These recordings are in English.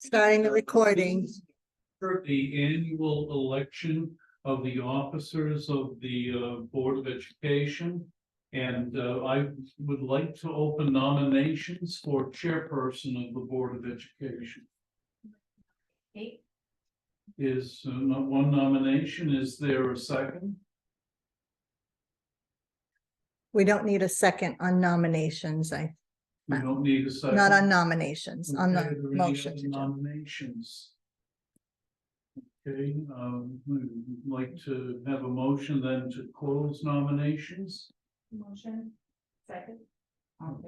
Starting the recording. For the annual election of the officers of the Board of Education. And I would like to open nominations for chairperson of the Board of Education. Is one nomination, is there a second? We don't need a second on nominations. We don't need a second. Not on nominations, on Okay, the are there any motions. other nominations. Okay, we'd like to have a motion then to close nominations. Motion, second.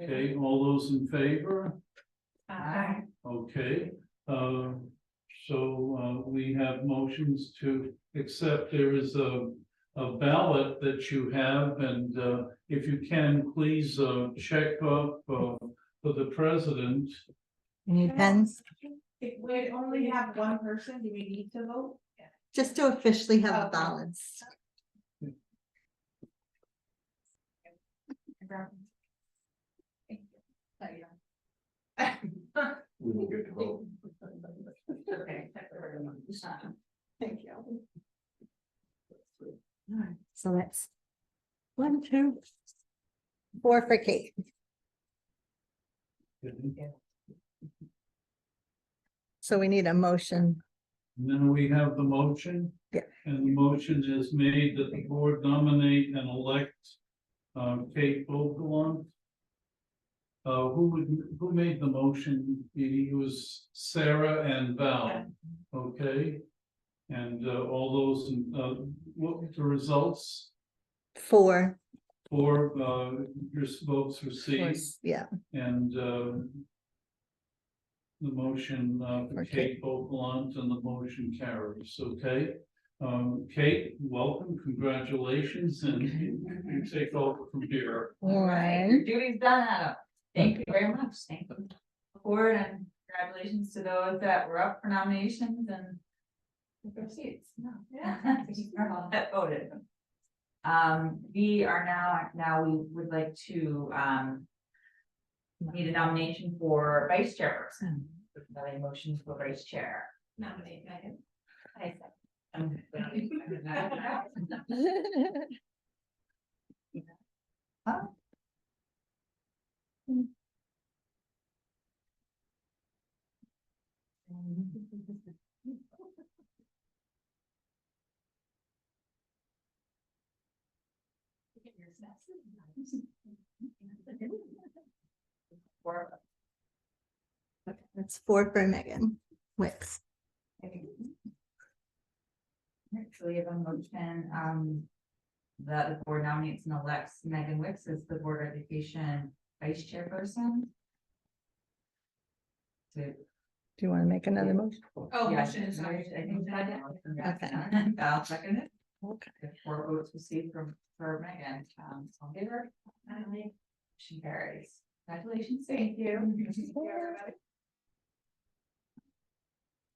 Okay, all those in favor? Aye. Okay, we have motions to accept. There is a ballot that you have, and if you can, please check up for the president. Any pens? If we only have one person, do we need to vote? Just to officially have the Okay. ballots. We will get to vote. Okay. Thank you. Alright, so that's 1, 2, 4 for Kate. So we need a motion. And then we have the motion. Yeah. And the motion is made that the board nominate and elect Kate Vogelon. Who made the motion? It was Sarah and Val. Okay. And all those, what were the results? 4. For your votes received, Yeah, and the motion for Okay. Kate Vogelon, and the motion carries. Okay. Kate, welcome, congratulations, and you take over from here. All right, your duty's done, Adam. Thank you very much. Thank you. Board, and congratulations to those that were up for nominations and took their seats. No, yeah, thank you for all that voted. We are now we would like to need a nomination for vice chairperson. A motion for vice chair. Nominate Megan. I second. that's 4 for Megan Wicks. So we have a motion, that the board nominates and elects Megan Wicks as the Board of Education Vice Chairperson. Do you want to make another motion? Oh, Yeah, motion, sorry. I think that. Okay. Val seconded. Okay. 4 votes received for Megan, all in favor? She carries. Congratulations, thank you.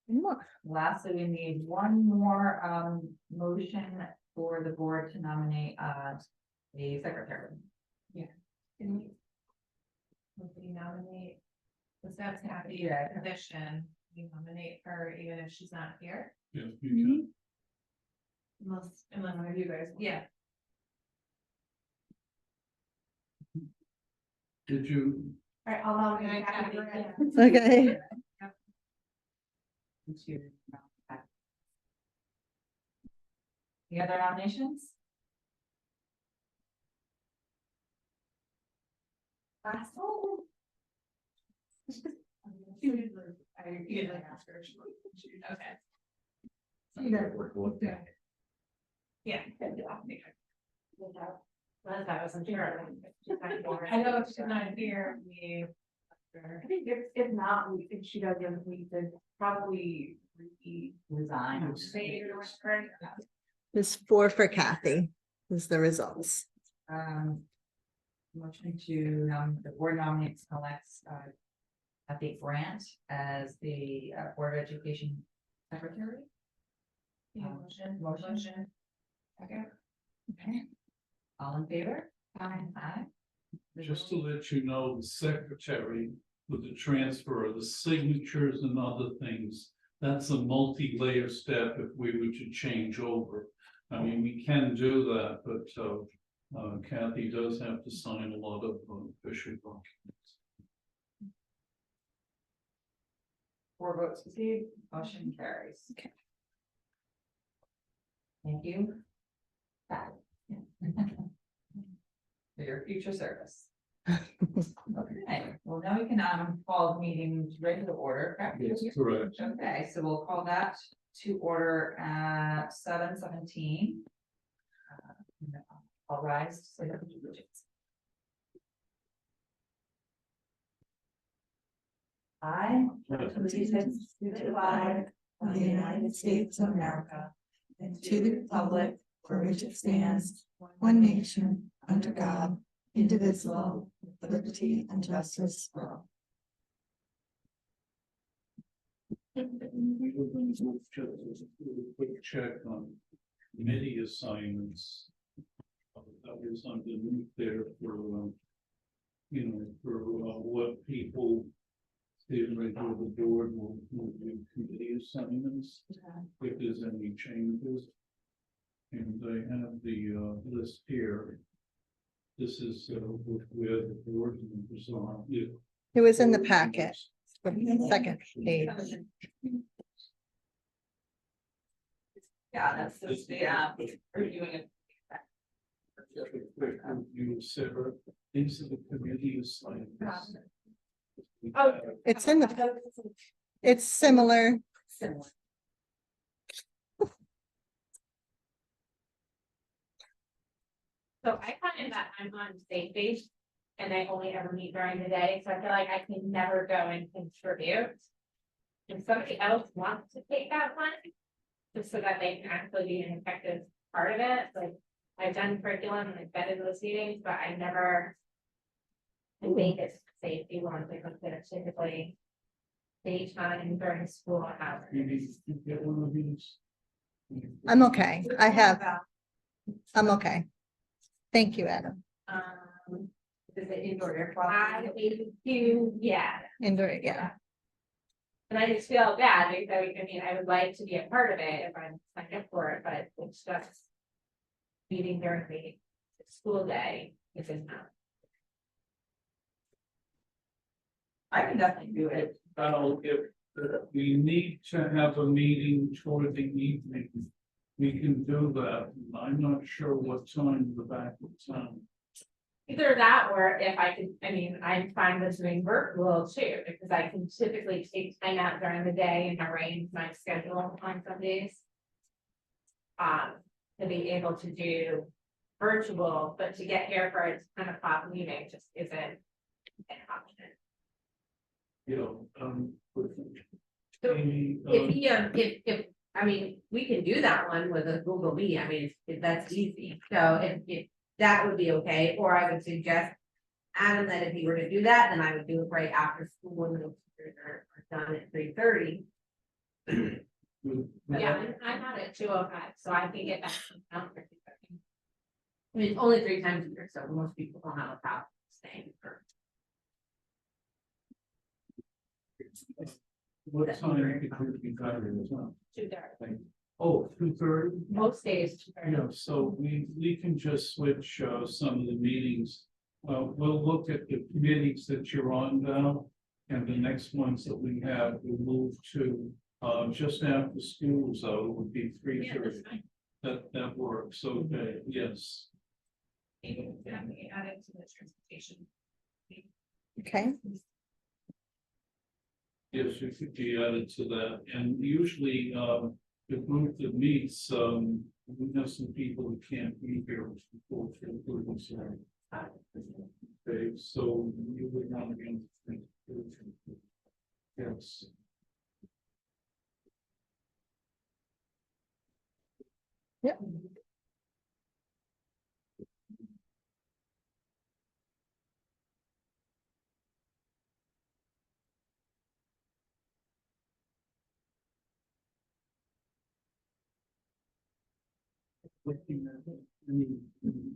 More. Lastly, we need one more motion for the board to nominate the secretary. Can we nominate? The steps happy Yeah. position, we nominate her even if she's not here. Yeah, you Unless one of you guys. Yeah. Did you? All right, I'll nominate Kathy. Okay. Any other nominations? I usually ask her. Okay. Yeah. I wasn't sure. I know if she's not here, we. I think if not, if she doesn't, we could probably Resign. There's 4 for Kathy, is the results. Motion to the board nominates and elects Kathy Grant as the Board of Education Secretary. Motion. Okay. Okay. All in favor? Aye. Just to let you know, the secretary with the transfer of the signatures and other things. That's a multi-layer step if we were to change over. I mean, we can do that, but Kathy does have to sign a lot of official documents. 4 votes received, motion carries. Okay. Thank you. Pat. For your future service. Okay, well, now we can call the meeting to regular order. correct? Yes, correct. Okay, so we'll call that to order at 7:17. I'll rise to say the pledge of allegiance. I pledge allegiance to the flag of the United States of America and to the republic for which it stands, one nation, under God, indivisible, with liberty and justice for all. We would just do a quick check on committee assignments. That was underneath there for, what people. The regular board will do committee assignments, if there's any changes. And I have the list here. This is where the board members are. It was in the packet, second page. Yeah, that's just the, reviewing it. You, Sarah, these are the committee assignments. Oh. It's in the, it's similar. Similar. So I find that I'm on state base and I only ever meet during the day, so I feel like I can never go and contribute. If somebody else wants to take that one, just so that they can actually be an effective part of it, like I've done curriculum and I've been in those meetings, but I never. I think it's safety ones, like they're typically daytime during school hours. You need to get one of these. I'm okay. I'm okay. Thank you, Adam. Is it indoor air I do, yeah, Indoor, yeah. and I just feel bad because I mean, I would like to be a part of it if I'm signed up for it, but it's just. Meeting during the school day, if it's not. I can definitely do it. If we need to have a meeting toward the evening, we can do that. I'm not sure what time the back of town. Either that or if I could, I mean, I'm fine with doing virtual too, because I can typically take time out during the day and arrange my schedule on some days. To be able to do virtual, but to get here for a 10 o'clock meeting just isn't an option. So if, I mean, we can do that one with a Google Meet, I mean, if that's easy, so if that would be okay, or I would suggest. Adam, that if he were to do that, then I would do it right after school when the teachers are done at 3:30. Yeah, I'm not at 2:05, so I can get back from town for 2:30. I mean, it's only 3 times a year, so most people don't have a problem staying for. What time could we be better as well? 2:30. Oh, 2:30? Most days. 2:30. Yeah, so we can just switch some of the meetings. We'll look at the committees that you're on now. And the next ones that we have, we'll move to just after school, so it would be 3:30. That works, okay, yes. Maybe we can add it to the transportation. Okay. Yes, you could be added to that, and usually, the group that meets, we have some people who can't be here before. Okay, so you would not again. Yes. Yep. Looking at any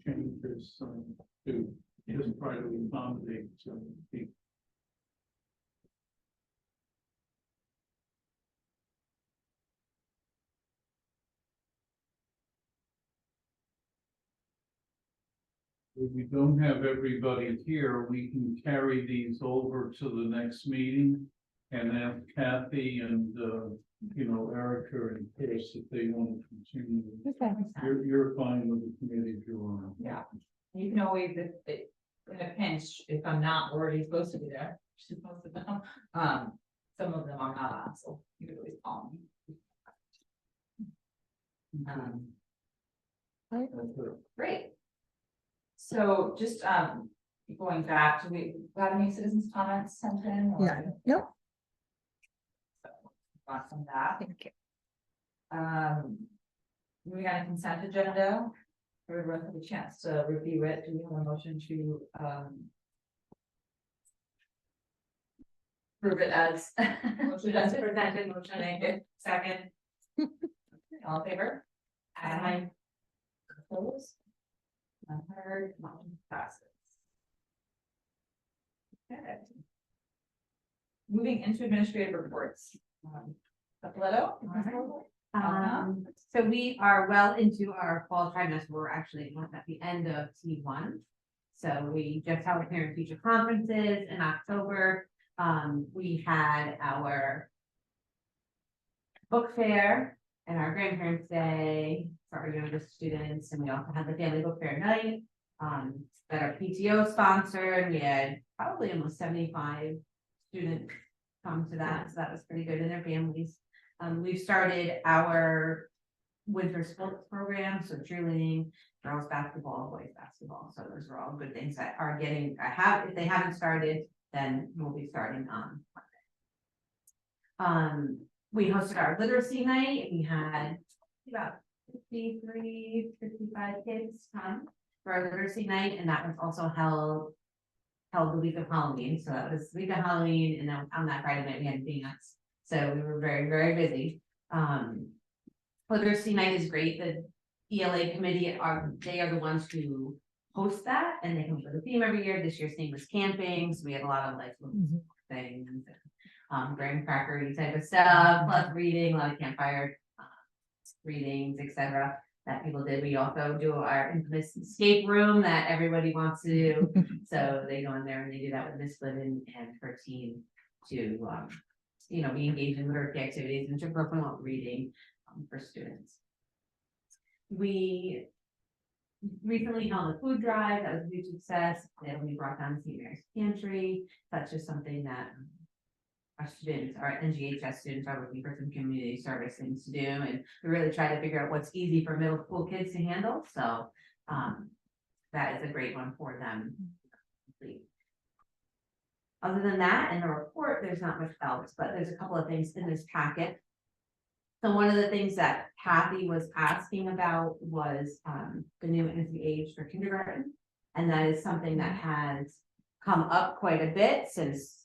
changes to just try to accommodate people. If we don't have everybody here, we can carry these over to the next meeting. And ask Kathy and, Erica and Chris if they want to continue. Okay. You're fine with the committee if you want. Yeah, you can always, in a pinch, if I'm not already supposed to be there, most of them, some of them are not on, so you can always call me. Great. So just, going back, do we got any citizens comments sent in? Or- Yeah, nope. Want from that? Thank you. We got a consent agenda. Everyone have a chance to review it. Do we have a motion to, prove it as? Motion as presented, motion made, second. All in favor? Aye. Opposed? Unheard, motion passes. Okay. Moving into administrative reports. Capoletto? So we are well into our fall trimester. We're actually almost at the end of T1. So we just held parent teacher conferences in October. We had our book fair and our grandparents' day for our youngest students, and we also had the family book fair night. That our PTO sponsored. We had probably almost 75 students come to that, so that was pretty good, and their families. We've started our winter sports program, so cheerleading, girls basketball, boys basketball. So those are all good things that are getting, if they haven't started, then we'll be starting on Monday. We hosted our literacy night. We had about 55 kids come for our literacy night, and that was also held the week of Halloween. So that was the week of Halloween, and then on that Friday night we had peanuts. So we were very, very busy. Literacy night is great. The ELA committee they are the ones who host that, and they come up with a theme every year. This year's theme was camping, so we had a lot of like little things, graham crackery type of stuff, plus reading, a lot of campfire readings, etc. that people did. We also do our infamous escape room that everybody wants to do. So they go in there and they do that with Miss Glidden and her team to be engaged in literacy activities and to promote reading for students. We recently held a food drive that was a huge success. We brought down St. Mary's Pantry. That's just something that our students, our NGHS students, are looking for some community service things to do, and we really try to figure out what's easy for middle school kids to handle. So that is a great one for them. Other than that, in the report, there's not much else, but there's a couple of things in this packet. So one of the things that Kathy was asking about was the new entry age for kindergarten. And that is something that has come up quite a bit since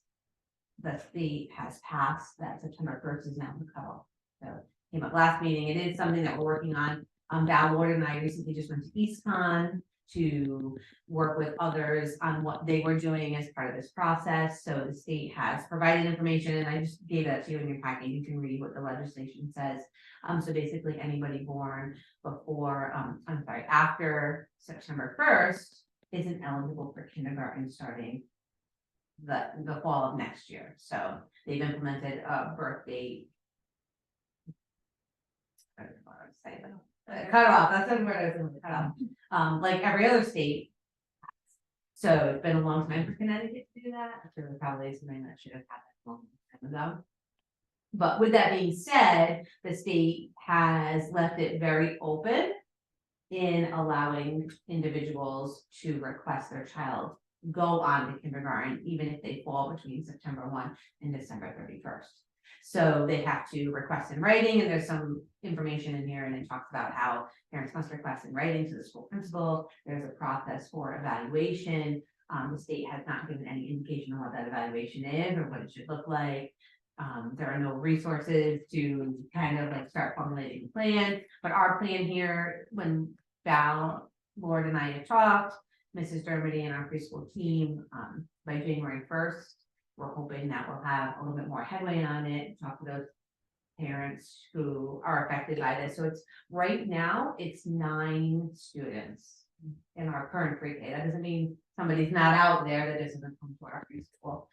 the state has passed that September 1st is now the cutoff. So it came up last meeting. It is something that we're working on. Val Ward and I recently just went to EastCon to work with others on what they were doing as part of this process. So the state has provided information, and I just gave that to you in your packet. You can read what the legislation says. So basically anybody born before, after September 1st isn't eligible for kindergarten starting the fall of next year. So they've implemented a birth date. Cutoff, that's the word I was going to cut off. Like every other state. So it's been a long time for Connecticut to do that. So probably something that should have happened a long time ago. But with that being said, the state has left it very open in allowing individuals to request their child go on to kindergarten, even if they fall between September 1 and December 31st. So they have to request in writing, and there's some information in here, and it talks about how parents must request in writing to the school principal. There's a process for evaluation. The state has not given any indication on what that evaluation is or what it should look like. There are no resources to kind of like start formulating a plan, but our plan here, when Val, Lord, and I have talked, Mrs. Dermody and our preschool team, by January 1st, we're hoping that we'll have a little bit more headway on it, talk to those parents who are affected by this. So it's right now, it's 9 students in our current pre-K. That doesn't mean somebody's not out there that doesn't come to our preschool.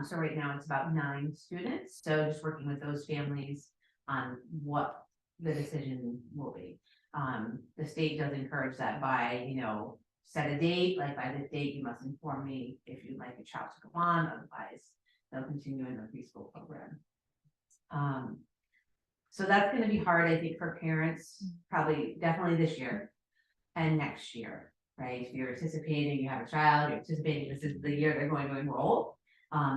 So right now it's about 9 students, so just working with those families on what the decision will be. The state does encourage that by, set a date, like by this date, you must inform me if you'd like a child to go on, otherwise they'll continue in the preschool program. So that's gonna be hard, I think, for parents, probably definitely this year and next year, right? If you're anticipating you have a child, you're anticipating this is the year they're going to enroll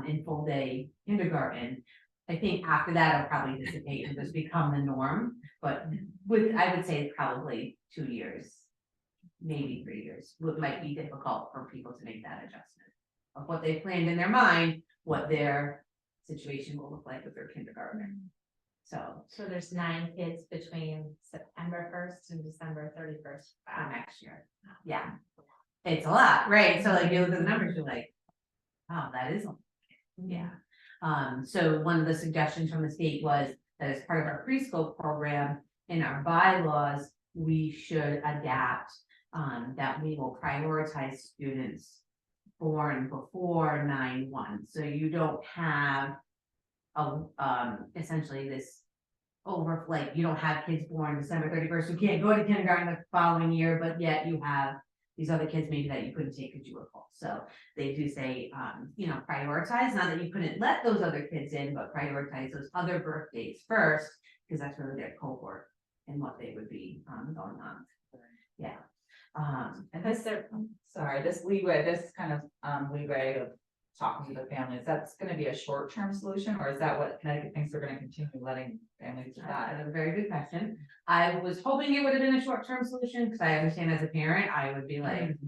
in full day kindergarten. I think after that, it'll probably dissipate and just become the norm, but I would say probably 2 years, maybe 3 years, what might be difficult for people to make that adjustment of what they planned in their mind, what their situation will look like with their kindergarten. So there's 9 kids between September 1st and December 31st. for next year, yeah, it's a lot, right? So like you look at the numbers, you're like, oh, that is a lot. Yeah. So one of the suggestions from the state was that as part of our preschool program, in our bylaws, we should adapt that we will prioritize students born before 9/1. So you don't have essentially this you don't have kids born December 31st who can't go to kindergarten the following year, but yet you have these other kids maybe that you couldn't take because you were full. So they do say, prioritize, not that you couldn't let those other kids in, but prioritize those other birthdays first, because that's really their cohort and what they would be going on. Yeah. And this, sorry, this leeway, this kind of leeway of talking to the families, that's gonna be a short-term solution, or is that what Connecticut thinks they're gonna continue letting families do that? That's a very good question. I was hoping it would have been a short-term solution, because I understand as a parent, I would be like,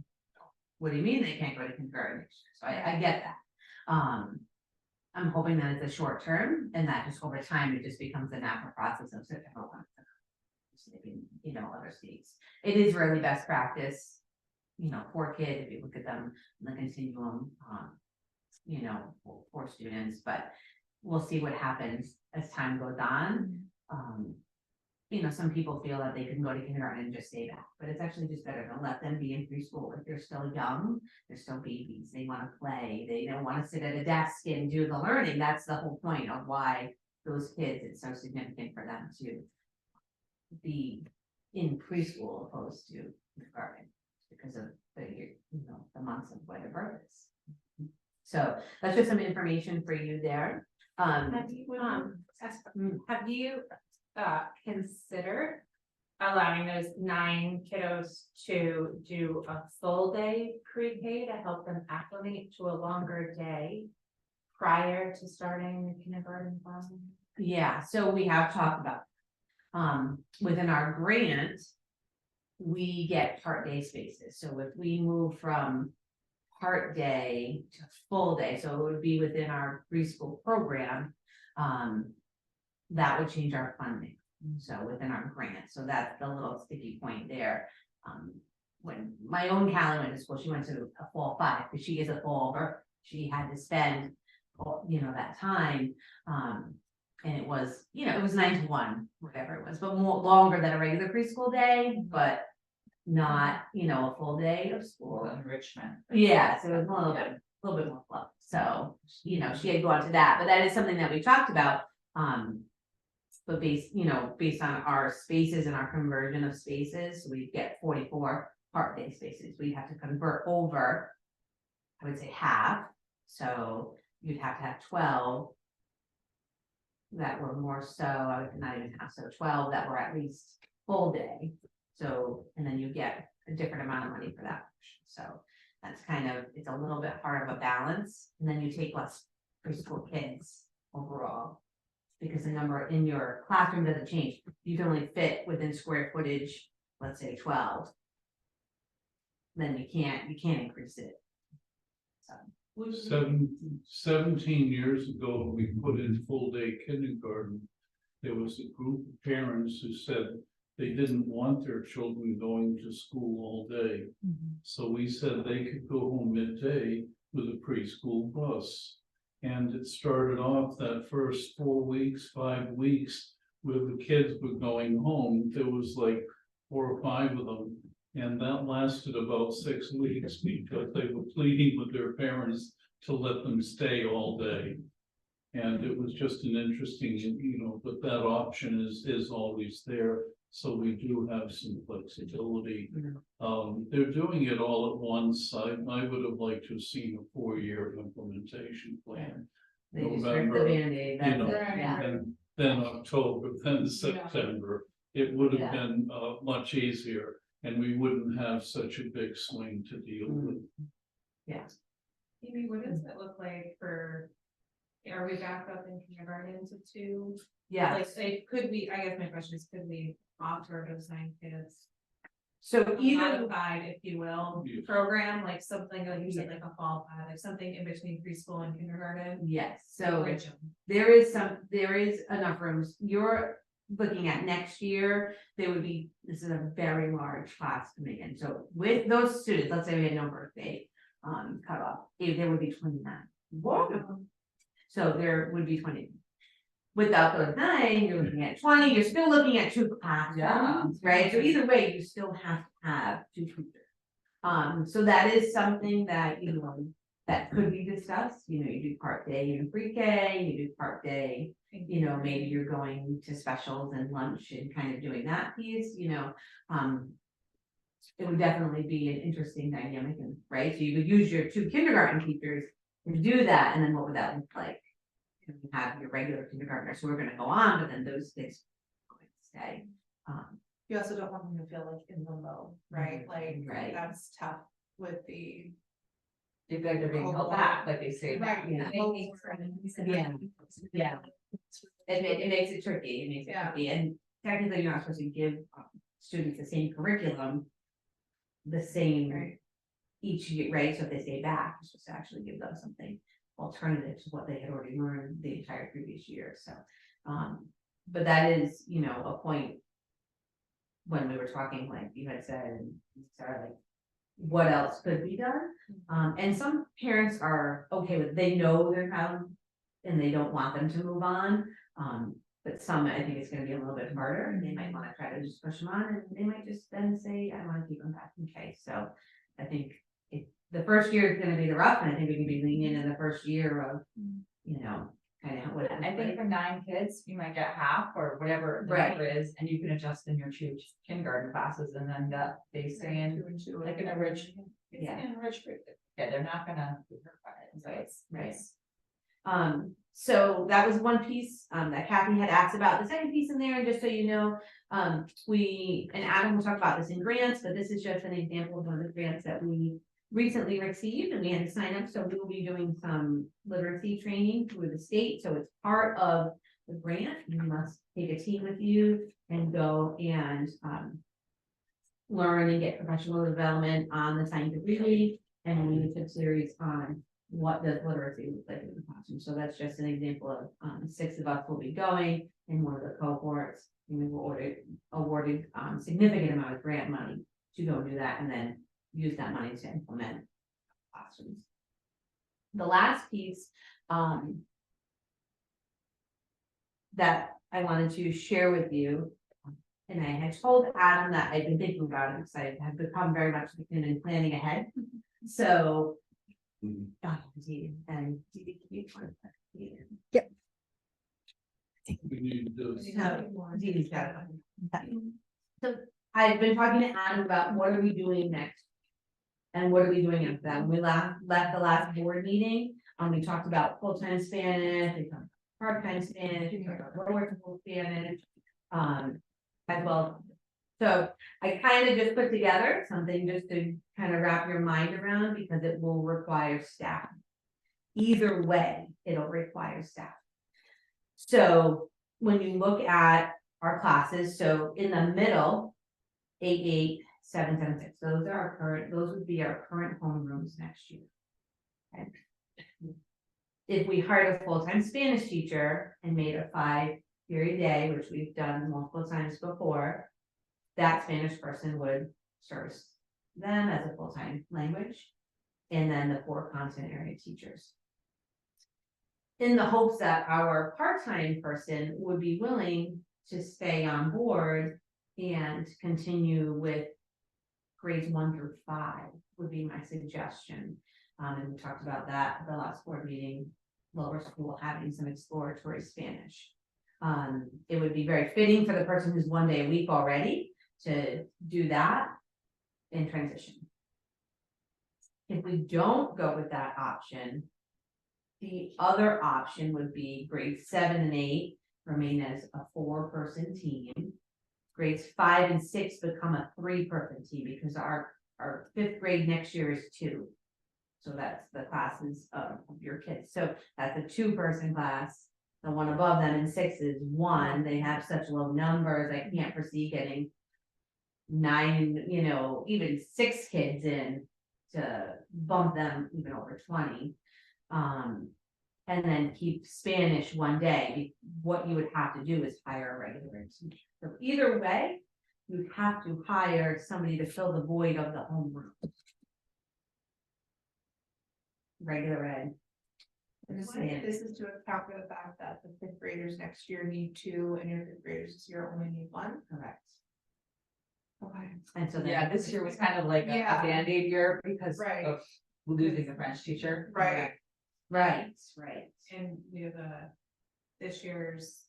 what do you mean they can't go to kindergarten next year? So I get that. I'm hoping that it's a short term and that just over time, it just becomes a natural process of September 1. Other states. It is really best practice, for kids, if you look at them in the continuum, for students, but we'll see what happens as time goes on. Some people feel that they can go to kindergarten and just stay back, but it's actually just better to let them be in preschool. If they're still young, they're still babies, they want to play, they don't want to sit at a desk and do the learning. That's the whole point of why those kids, it's so significant for them to be in preschool opposed to kindergarten because of the months of when their birth is. So that's just some information for you there. Have you considered allowing those 9 kiddos to do a full day pre-K to help them acclimate to a longer day prior to starting the kindergarten class? Yeah, so we have talked about within our grant, we get part day spaces. So if we move from part day to full day, so it would be within our preschool program, that would change our funding. So within our grant, so that's the little sticky point there. When my own Callie went to school, she went to a fall 5 because she is a fall, she had to spend, that time. And it was, it was 9 to 1, whatever it was, but more longer than a regular preschool day, but not, a full day of school. Enrichment. Yeah, so it was a little bit more fluff. So, she had gone to that, but that is something that we talked about. But based on our spaces and our conversion of spaces, we get 44 part day spaces. We'd have to convert over, I would say half. So you'd have to have 12 that were more so, I would not even have, so 12 that were at least full day. So, and then you get a different amount of money for that. So that's it's a little bit hard of a balance. And then you take less preschool kids overall, because the number in your classroom doesn't change. You can only fit within square footage, let's say 12. Then you can't increase it. So. 17 years ago, we put in full day kindergarten. There was a group of parents who said they didn't want their children going to school all day. So we said they could go home midday with a preschool bus. And it started off that first 4 weeks, 5 weeks, where the kids were going home. There was like 4 or 5 of them. And that lasted about 6 weeks because they were pleading with their parents to let them stay all day. And it was just an interesting, but that option is always there, so we do have some flexibility. They're doing it all at once. I would have liked to have seen a 4-year implementation plan. They just rip the November, Band-Aid, that's it, Right. yeah. and then October, then September. It would have Yeah. been much easier, and we wouldn't have such a big swing to deal with. Amy, what does it look like for, are we back up in kindergarten to 2? Yeah, Like, say, could we, I guess my question is, could we offer those 9 kids? so A either, modified, if you will, Yes. program, like something like you said, like a fall pad, like something in between preschool and kindergarten? yes, so Bridge 'em. there is enough rooms. You're looking at next year, there would be, this is a very large class coming in, so with those students, let's say we had no birthday cutoff, there would be 29. So there would be 20. Without those 9, you're looking at 20, you're still looking at 2 classrooms, right? So either way, you still have to have 2 teachers. So that is something that, that could be discussed, you do part day in pre-K, you do part day, maybe you're going to specials and lunch and kind of doing that piece, it would definitely be an interesting dynamic, and right, so you would use your 2 kindergarten teachers to do that, and then what would that look like? You have your regular kindergartners who are gonna go on, but then those kids are going to stay. You also don't want them to feel like in limbo, right? Like, Right. that's tough with the. You feel like they're being held back, like they say. Right, yeah. making friends. Yeah. Yeah. It makes it tricky, Yeah. and technically you're not supposed to give students the same curriculum. The same Right. each year, right, so if they stay back, you're supposed to actually give them something alternative to what they had already learned the entire previous year, so. But that is, a point. When we were talking, like you had said, and Sarah, like, what else could be done? And some parents are okay with, they know their child and they don't want them to move on. But some, I think it's gonna be a little bit harder, and they might wanna try to just push them on, and they might just then say, I wanna keep them back in K, so. I think the first year is gonna be the rough, and I think we can be lenient in the first year of, kind of what. I think for 9 kids, you might get half or whatever the Right. number is, and you can adjust in your 2 kindergarten classes, and then that they stay in, like in a rich. Yeah. In a rich group. Yeah, they're not gonna be required, so it's. Right. So that was one piece, that Kathy had asked about. The second piece in there, and just so you know, and Adam will talk about this in grants, but this is just an example of one of the grants that we recently received, and we had to sign up, so we will be doing some literacy training through the state, so it's part of the grant. You must take a team with you and go and, learn and get professional development on the scientific reading and a leadership series on what does literacy look like in the classroom. So that's just an example of 6 of us will be going in one of the cohorts, and we were awarded significant amount of grant money to go do that, and then use that money to implement classrooms. The last piece that I wanted to share with you, and I had told Adam that I'd been thinking about it, because I have become very much in planning ahead. So. Dee, and Dee, We need to. Dee's got it. So I've been talking to Adam about what are we doing next? And what are we doing after that? When we left the last board meeting, we talked about full-time Spanish, we talked about part-time Spanish, we talked about lower Spanish. As well. So I kind of just put together something just to kind of wrap your mind around, because it will require staff. Either way, it'll require staff. So when you look at our classes, so in the middle, 8, 7, 7, 6, those would be our current homerooms next year. Okay. If we hired a full-time Spanish teacher and made a 5-period day, which we've done multiple times before, that Spanish person would service them as a full-time language, and then the 4 content area teachers. In the hopes that our part-time person would be willing to stay on board and continue with grades 1 through 5 would be my suggestion. And we talked about that at the last board meeting, lower school having some exploratory Spanish. It would be very fitting for the person who's 1 day a week already to do that in transition. If we don't go with that option, the other option would be grades 7 and 8 remain as a 4-person team. Grades 5 and 6 become a 3-person team because our 5th grade next year is 2. So that's the classes of your kids. So that's a 2-person class. The one above them in 6 is 1. They have such low numbers. I can't foresee getting 9, even 6 kids in to bump them even over 20. And then keep Spanish 1 day. What you would have to do is hire a regular ed teacher. So either way, you have to hire somebody to fill the void of the homeroom. Regular ed. This is to account for the fact that the 5th graders next year need 2 and your 5th graders this year only need 1. Correct. Okay. And so then. Yeah, this year was kind of like a Yeah. Band-Aid year because Right. of losing the French teacher. Right. Right. And we have this year's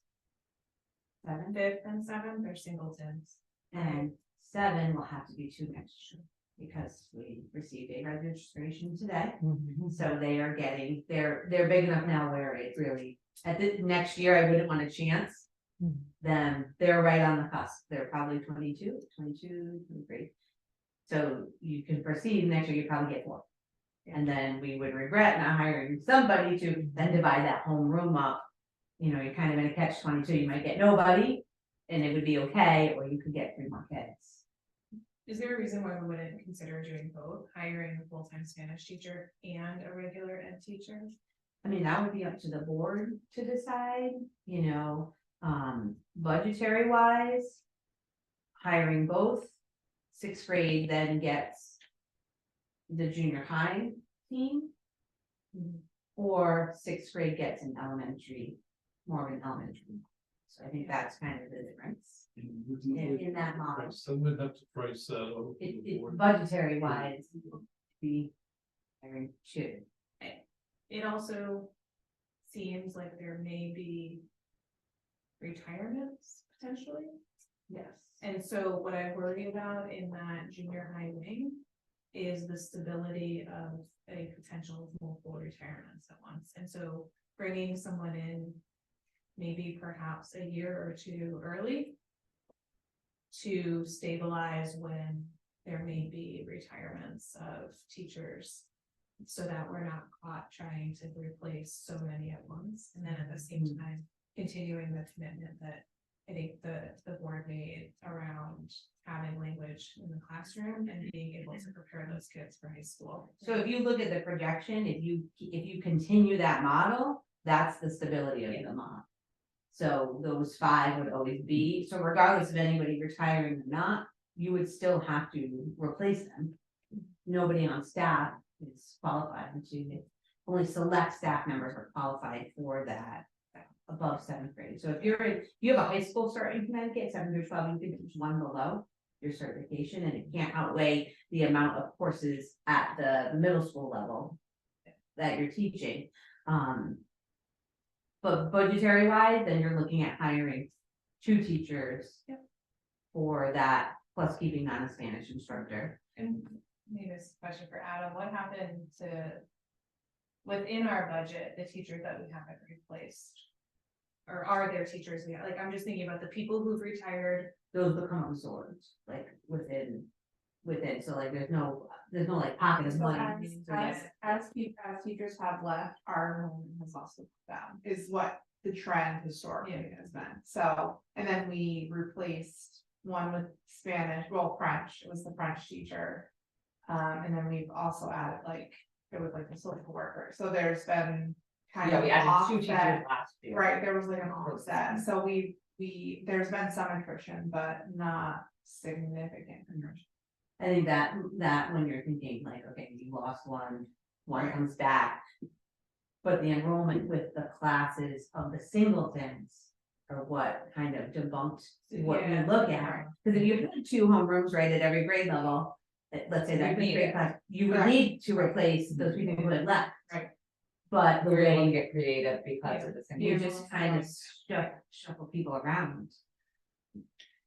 7 5th and 7th are singletons. and 7 will have to be 2 next year. Because we received a registration today, so they are getting, they're big enough now where it's really, at the next year, I wouldn't want a chance. Then they're right on the cusp, they're probably 22, 23. So you can proceed, next year you probably get 4. And then we would regret not hiring somebody to then divide that homeroom up. You're kind of in a catch-22, you might get nobody, and it would be okay, or you could get 3 more kids. Is there a reason why we wouldn't consider doing both, hiring a full-time Spanish teacher and a regular ed teacher? I mean, that would be up to the board to decide, budgetary wise. Hiring both, 6th grade then gets the junior high team. Or 6th grade gets an elementary, more of an elementary. So I think that's kind of the difference in that model. So we'd have to price that out. It budgetary wise, be hiring 2. It also seems like there may be retirements potentially. Yes. And so what I worry about in that junior high wing is the stability of a potential multiple retirements at once. And so bringing someone in maybe perhaps a year or 2 early to stabilize when there may be retirements of teachers, so that we're not caught trying to replace so many at once. And then at the same time, continuing the commitment that I think the board made around having language in the classroom and being able to prepare those kids for high school. So if you look at the projection, if you continue that model, that's the stability of the model. So those 5 would always be, so regardless of anybody retiring or not, you would still have to replace them. Nobody on staff is qualified to, only select staff members are qualified for that above 7th grade. So if you have a high school starting in Connecticut, 7 through 12, you can teach 1 below your certification, and it can't outweigh the amount of courses at the middle school level that you're teaching. But budgetary wise, then you're looking at hiring 2 teachers for that, plus keeping on a Spanish instructor. And maybe this question for Adam, what happened to, within our budget, the teachers that we haven't replaced? Or are there teachers, I'm just thinking about the people who've retired. Those become absorbed, like within, so like there's no like pocket of So money. as teachers have left, our enrollment has also come down, is what the trend historically has been. So, and then we replaced one with Spanish, French, it was the French teacher. And then we've also added it was the social worker, so there's been kind of We added 2 offset. teachers last year. Right, there was an offset, so there's been some attrition, but not significant attrition. I think that when you're thinking okay, you lost one comes back. But the enrollment with the classes of the singletons are what kind of debunked what you Yeah, look at. Because if you put 2 homerooms right at every grade level, let's say that You need grade it. class, you would Right. need to replace those people who had left. Right. But the We're able to way get creative because of this. you just kind of shuffle people around.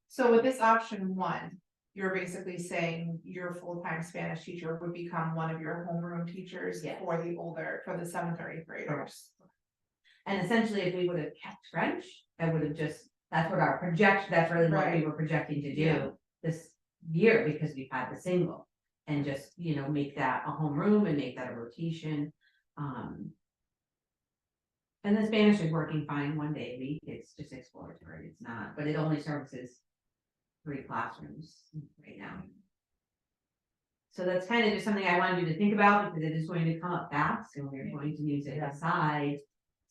So with this option one, you're basically saying your full-time Spanish teacher would become one of your homeroom teachers Yes. for the 7th or 8th graders. And essentially, if we would have kept French, I would have just, that's what our projection, that's really what we Right. were projecting to Yeah. do this year, because we've had the single. And just, make that a homeroom and make that a rotation. And the Spanish is working fine one day a week, it's just exploratory, it's not, but it only services 3 classrooms right now. So that's kind of just something I wanted you to think about, because it is going to come up fast, and we're going to need to decide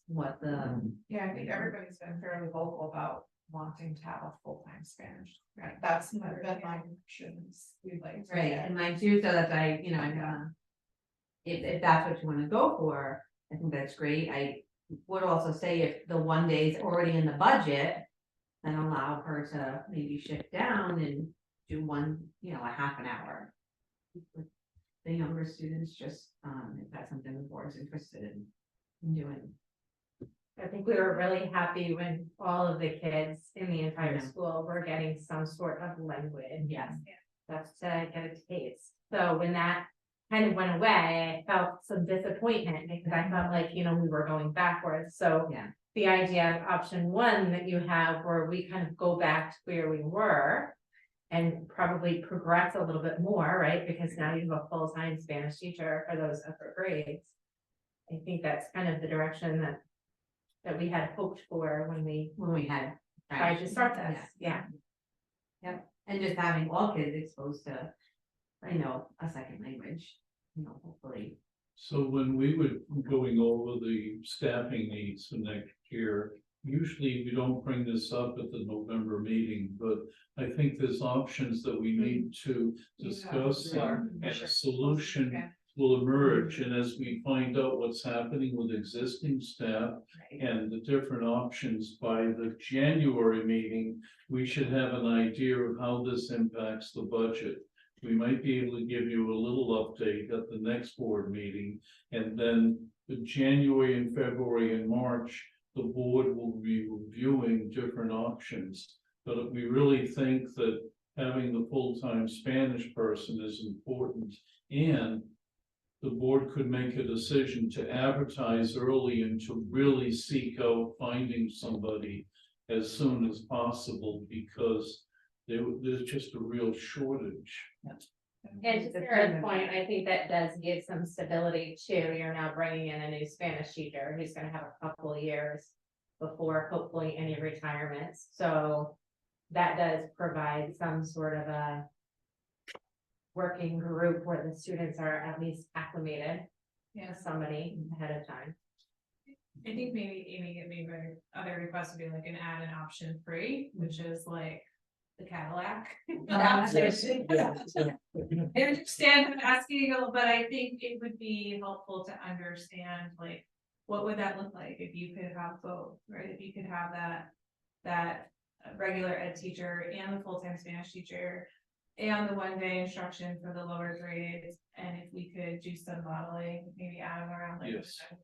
what the. Yeah, I think everybody's been fairly vocal about wanting to have a full-time Spanish. Right, that's been my options. We'd like to Right, get. and mine too, so that I'm gonna. If that's what you wanna go for, I think that's great, I would also say if the one day's already in the budget. Then allow her to maybe shift down and do one, a half an hour. With the younger students, just, if that's something the board's interested in doing. I think we were really happy when all of the kids in the entire Yeah. school were getting some sort of language. Yes. That's to get a taste. So when that kind of went away, I felt some disappointment because I felt like, we were going backwards. So Yeah. the idea of option one that you have where we kind of go back to where we were and probably progress a little bit more, right? Because now you have a full-time Spanish teacher for those upper grades. I think that's kind of the direction that we had hoped for when we had. tried to start this. Yeah. And just having all kids exposed to, a second language, hopefully. So when we were going over the staffing needs for next year, usually we don't bring this up at the November meeting, but I think there's options that we need to discuss and a solution will emerge. And as we find out what's happening with existing staff and the different options by the January meeting, we should have an idea of how this impacts the budget. We might be able to give you a little update at the next board meeting, and then the January and February and March, the board will be reviewing different options. But we really think that having the full-time Spanish person is important, and the board could make a decision to advertise early and to really seek out finding somebody as soon as possible, because there's just a real shortage. And to Sarah's point, I think that does give some stability too. You're now bringing in a new Spanish teacher who's gonna have a couple of years before hopefully any retirements. So that does provide some sort of a working group where the students are at least acclimated to somebody ahead of time. I think maybe Amy, maybe other request would be like an add an option 3, which is like the Cadillac. option. I understand I'm asking, but I think it would be helpful to understand, like, what would that look like if you could have both, right? If you could have that regular ed teacher and the full-time Spanish teacher and the 1-day instruction for the lower grades, and if we could do some modeling, maybe Adam around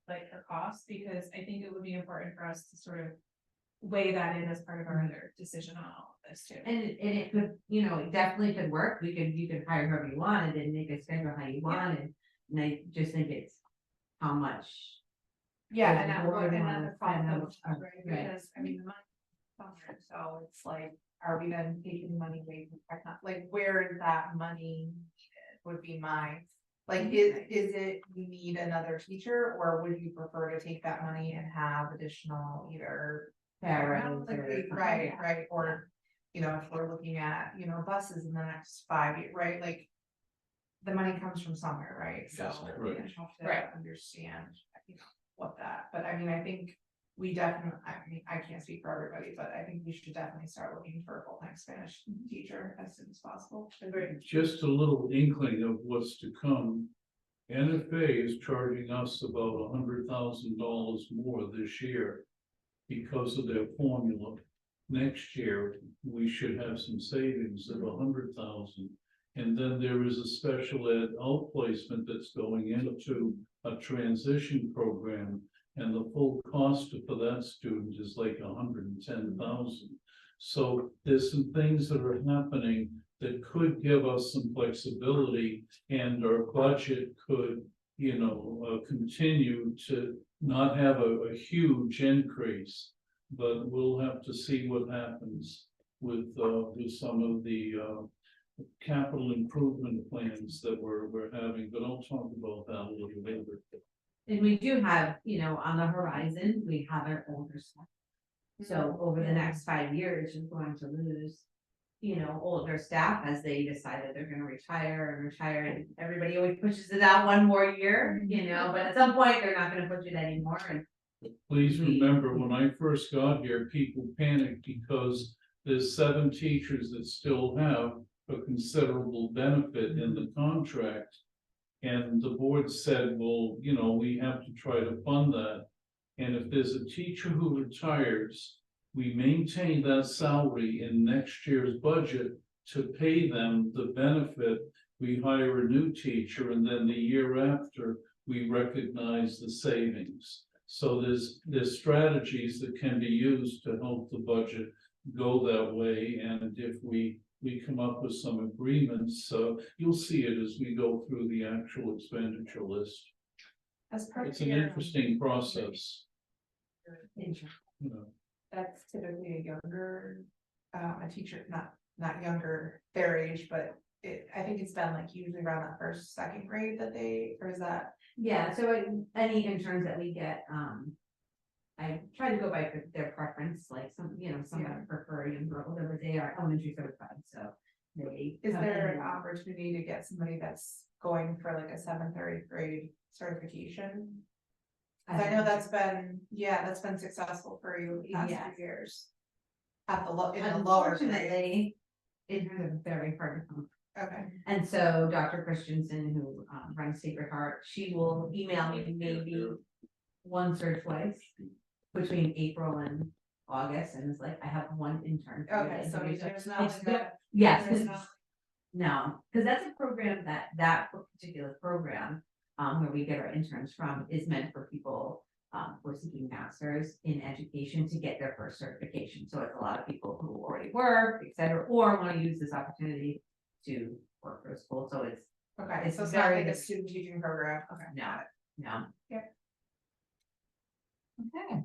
like her costs, because I think it would be important for us to sort of weigh that in as part of our other decision on all of this too. And it could, it definitely could work, you could hire whoever you wanted and make a schedule how you wanted. And I just think it's how much. Yeah, the and board then wanna the cost spend of, on- right, right. because, I mean, the money summer, so it's like, are we then taking money away from technology? Like, where is that money needed, would be my, like, is it, we need another teacher, or would you prefer to take that money and have additional either technology, right, or, if we're looking at, buses in the next 5 years, right, like, the money comes from somewhere, right, so Yes, we right. have to understand, what that, but I mean, I think we definitely, I can't speak for everybody, but I think we should definitely start looking for a full-time Spanish teacher as soon as possible. Just a little inkling of what's to come. NFA is charging us about $100,000 more this year because of their formula. Next year, we should have some savings of 100,000. And then there is a special ed outplacement that's going into a transition program. And the full cost for that student is like $110,000. So there's some things that are happening that could give us some flexibility, and our budget could, continue to not have a huge increase. But we'll have to see what happens with some of the capital improvement plans that we're having, but I'll talk about that a little later. And we do have, on the horizon, we have our older staff. So over the next 5 years, you're going to lose, older staff as they decide that they're gonna retire, and everybody always pushes it out one more year, but at some point, they're not gonna push it anymore, and Please remember, when I first got here, people panicked because there's 7 teachers that still have a considerable benefit in the contract. And the board said, well, we have to try to fund that. And if there's a teacher who retires, we maintain that salary in next year's budget to pay them the benefit. We hire a new teacher, and then the year after, we recognize the savings. So there's strategies that can be used to help the budget go that way. And if we come up with some agreements, you'll see it as we go through the actual expenditure list. As part It's of an your, interesting process. That's typically a younger, a teacher, not younger, their age, but I think it's been like usually around that first, second grade that or is that? yeah, so any interns that we get, I try to go by their preference, like some that prefer younger, older, but they are elementary certified, so they. Is come there in an opportunity to get somebody that's going for like a 7th or 8th grade certification? 'Cause I know that's been successful for you the past Yes. few years. In the lower grade. Unfortunately, interns are very hard to come. Okay, And so Dr. Christensen, who runs Sacred Heart, she will email me maybe once or twice between April and August, and it's like, I have one intern. for you to okay, so interview. there's not It's like good. a. Yes, there's 'cause- not- no, because that's a program that particular program, where we get our interns from, is meant for people who are seeking masters in education to get their first certification. So it's a lot of people who already work, et cetera, or want to use this opportunity to work for a school. So it's Okay, It's so it's not very like a good. student teaching program, okay. no, no. Okay.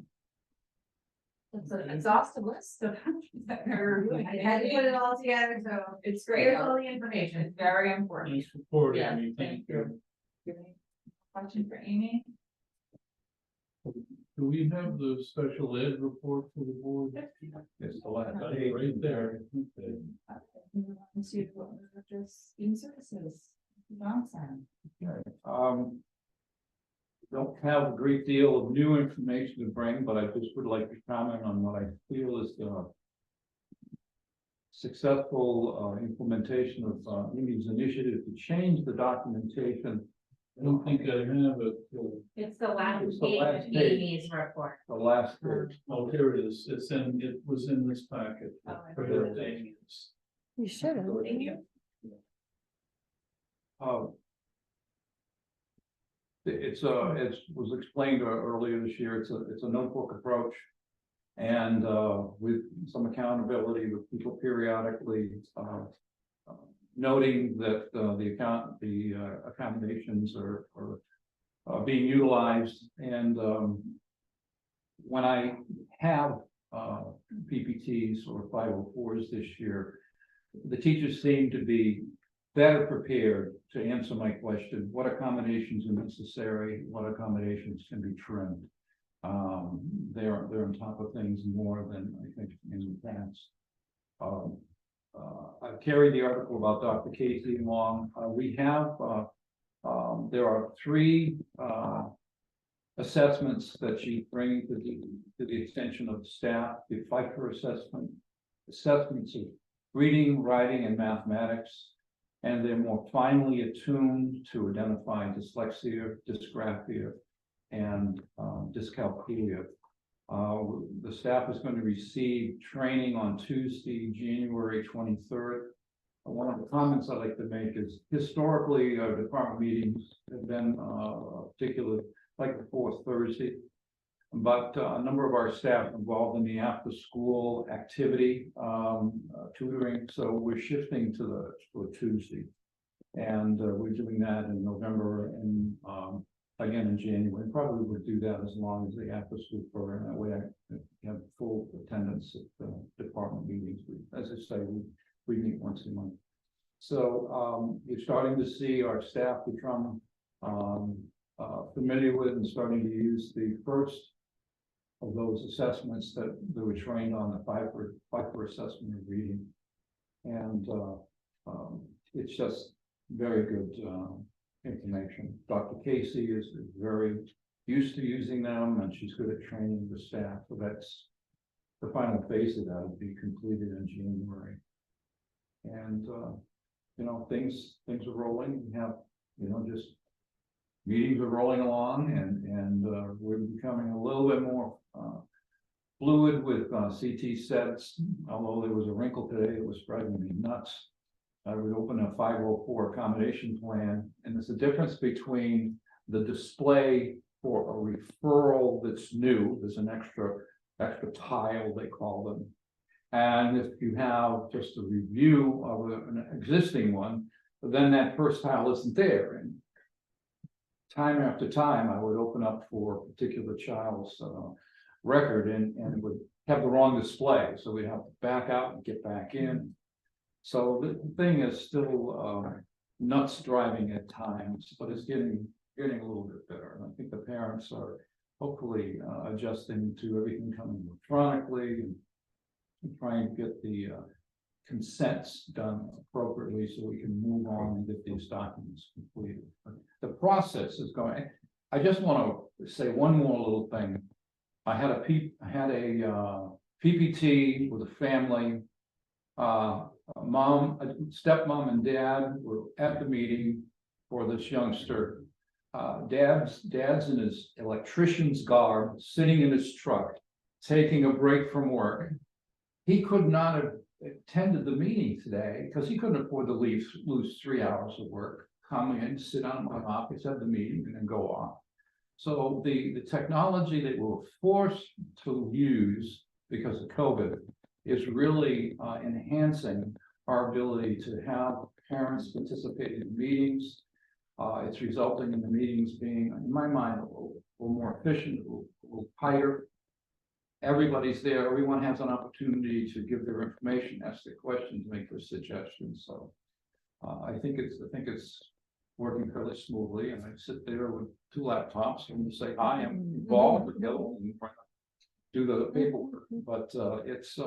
It's an exhaustive list of. that we're reviewing. I had to put it all together, so It's great. here's all the information. It's very important. Nice report, Yeah, Amy. thank you. Do you have any question for Amy? Do we have the special ed report for the board? It's the last Got it page. right there. Okay. Move on to what was just student services. Johnson. Don't have a great deal of new information to bring, but I just would like to comment on what I feel is the successful implementation of Amy's initiative to change the documentation. I don't think I have it. It's the last It's the page last of page. Amy's report. The last page. Oh, here it is. It was in this packet. Oh, I For don't the know. days. You should have. Thank you. It's it was explained earlier this year, it's a notebook approach. And with some accountability with people periodically noting that the accommodations are being utilized. And when I have PPTs or 504s this year, the teachers seem to be better prepared to answer my question, what accommodations are necessary, what accommodations can be trimmed. They're on top of things more than I think in the past. I've carried the article about Dr. Casey along. We have, there are 3 assessments that she's bringing to the extension of the staff, the FIFER assessments of reading, writing, and mathematics. And they're more finely attuned to identify dyslexia, dysgraphia, and dyscalculia. The staff is going to receive training on Tuesday, January 23rd, one of the comments I'd like to make is historically, department meetings have been, particularly like the fourth Thursday. But a number of our staff involved in the after-school activity, tutoring, so we're shifting to a Tuesday. And we're doing that in November and again in January. Probably would do that as long as the after-school program. That way I have full attendance at the department meetings. As I say, we meet once a month. So you're starting to see our staff become familiar with and starting to use the first of those assessments that they were trained on, the Pfeiffer assessment of reading. And it's just very good information. Dr. Casey is very used to using them, and she's good at training the staff. So that's the final phase of that will be completed in January. And you know, things are rolling. We have, you know, just meetings are rolling along, and we're becoming a little bit more fluid with CT sets. Although there was a wrinkle today, it was driving me nuts. I would open a 504 accommodation plan, and there's a difference between the display for a referral that's new. There's an extra tile, they call them. And if you have just a review of an existing one, then that first tile isn't there. And time after time, I would open up for a particular child's record and it would have the wrong display. So we'd have to back out and get back in. So the thing is still nuts driving at times, but it's getting a little bit better. And I think the parents are hopefully adjusting to everything coming electronically and trying to get the consents done appropriately so we can move on and get these documents completed. But the process is going. I just want to say one more little thing. I had a PPT with a family. Stepmom and dad were at the meeting for this youngster. Dad's in his electrician's garb, sitting in his truck, taking a break from work. He could not have attended the meeting today because he couldn't afford to lose 3 hours of work, come in, sit on my office at the meeting, and then go off. So the technology that we're forced to use because of COVID is really enhancing our ability to have parents participate in meetings. It's resulting in the meetings being, in my mind, a little more efficient, a little tighter. Everybody's there. Everyone has an opportunity to give their information, ask their questions, make their suggestions. So I think it's working fairly smoothly. And I sit there with 2 laptops and say, I am involved with Hill and do the paperwork. But it's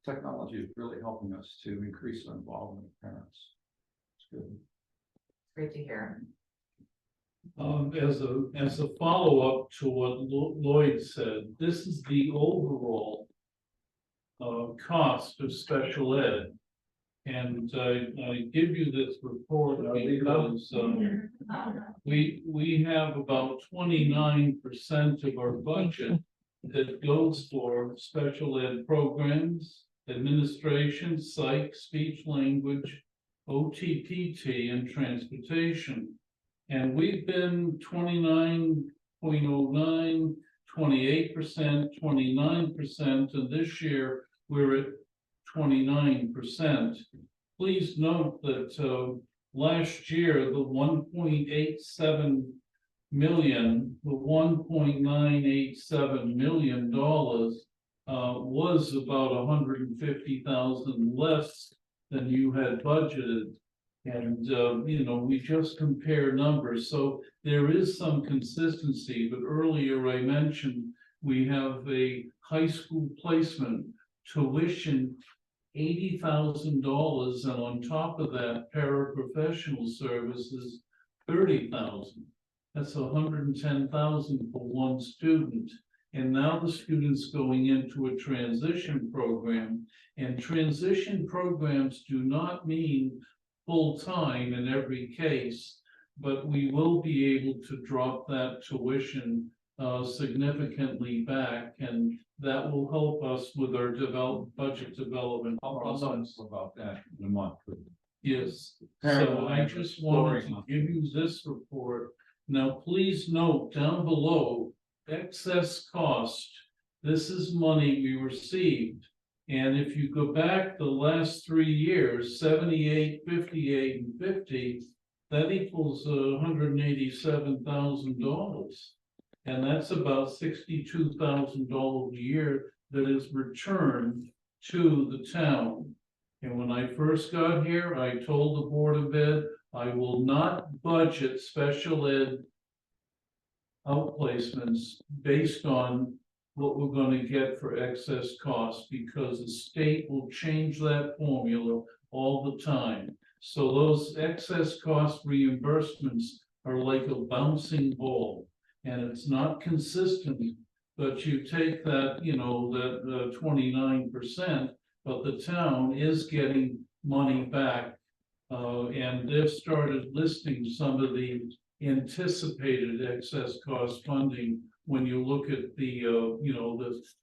technology is really helping us to increase our involvement with parents. It's good. Great to hear. As a follow-up to what Lloyd said, this is the overall cost of special ed. And I give you this report because we have about 29% of our budget that goes for special ed programs, administration, psych, speech language, OTPT, and transportation. And we've been 29.09, 28%, 29%, and this year we're at 29%. Please note that last year, the 1.87 million, the $1.987 million was about 150,000 less than you had budgeted. And, you know, we just compare numbers. So there is some consistency, but earlier I mentioned we have a high school placement tuition $80,000, and on top of that, paraprofessional services $30,000. That's $110,000 for one student. And now the student's going into a transition program, and transition programs do not mean full-time in every case, but we will be able to drop that tuition significantly back, and that will help us with our budget development I'll process. know about that in a month. Yes, so I just wanted to give you this report. Now, please note down below, excess cost. This is money we received. And if you go back the last 3 years, 78, 58, and 50, that equals $187,000. And that's about $62,000 a year that is returned to the town. And when I first got here, I told the Board of Ed, I will not budget special ed outplacements based on what we're gonna get for excess costs, because the state will change that formula all the time. So those excess cost reimbursements are like a bouncing ball, and it's not consistent. But you take that, that 29%, but the town is getting money back. And they've started listing some of the anticipated excess cost funding when you look at the,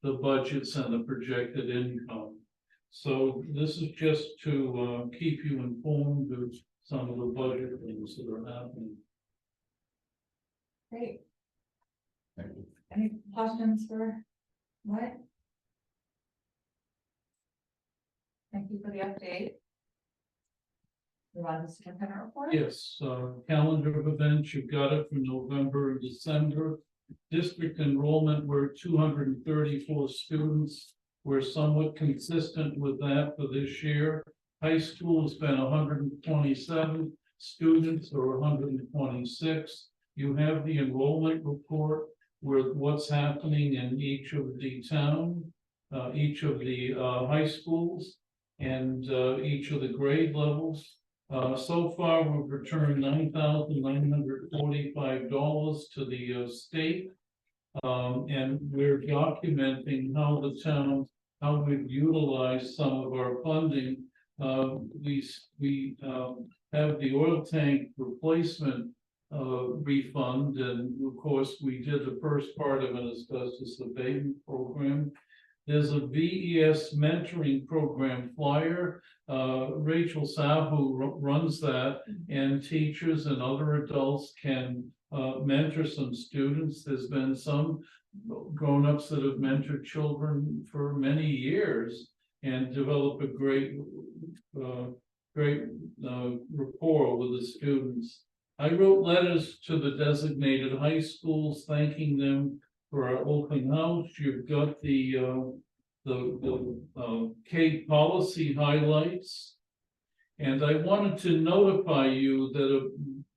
the budgets and the projected income. So this is just to keep you informed of some of the budget things that are happening. Great. Thank you. Any questions for what? Thank you for the update. Move on to superintendent report. Yes, calendar of events, you've got it for November and December. District enrollment, we're 234 students. We're somewhat consistent with that for this year. High school has been 127 students, or 126. You have the enrollment report with what's happening in each of the each of the high schools, and each of the grade levels. So far, we've returned $9,945 to the state. And we're documenting how the town, how we've utilized some of our funding. We have the oil tank replacement refund, and of course, we did the first part of an asbestos abatement program. There's a VES mentoring program flyer. Rachel Sabu runs that, and teachers and other adults can mentor some students. There's been some grown-ups that have mentored children for many years and develop a great rapport with the students. I wrote letters to the designated high schools thanking them for our open house. You've got the K policy highlights. And I wanted to notify you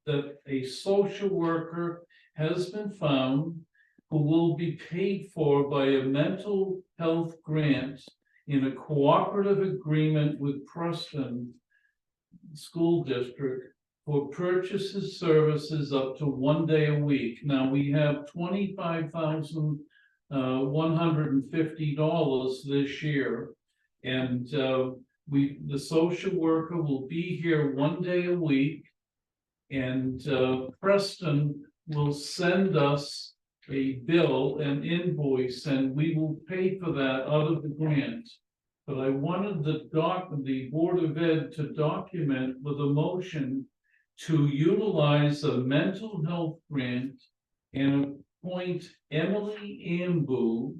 that a social worker has been found who will be paid for by a mental health grant in a cooperative agreement with Preston School District for purchases services up to 1 day a week. Now, we have $25,150 this year, and the social worker will be here 1 day a week, and Preston will send us a bill, an invoice, and we will pay for that out of the grant. But I wanted the Board of Ed to document with a motion to utilize a mental health grant and appoint Emily Ambu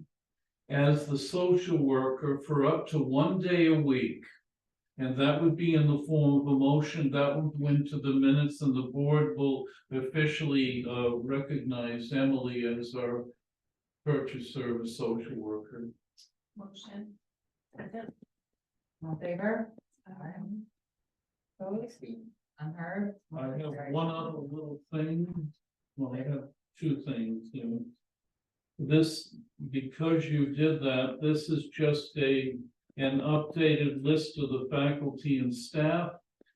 as the social worker for up to 1 day a week. And that would be in the form of a motion that would go into the minutes, and the board will officially recognize Emily as our purchase service social worker. Motion. All in favor? Opposed? Unheard? I have one other little thing. Well, I have two things, This, because you did that, this is just an updated list of the faculty and staff.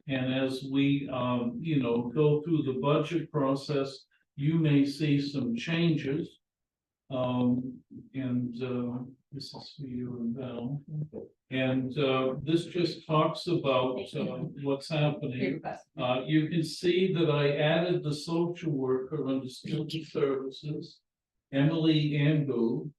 And as we, go through the budget process, you may see some changes. This is for you and Val. And this just talks about what's happening. You can see that I added the social worker under student services. Emily Anbu.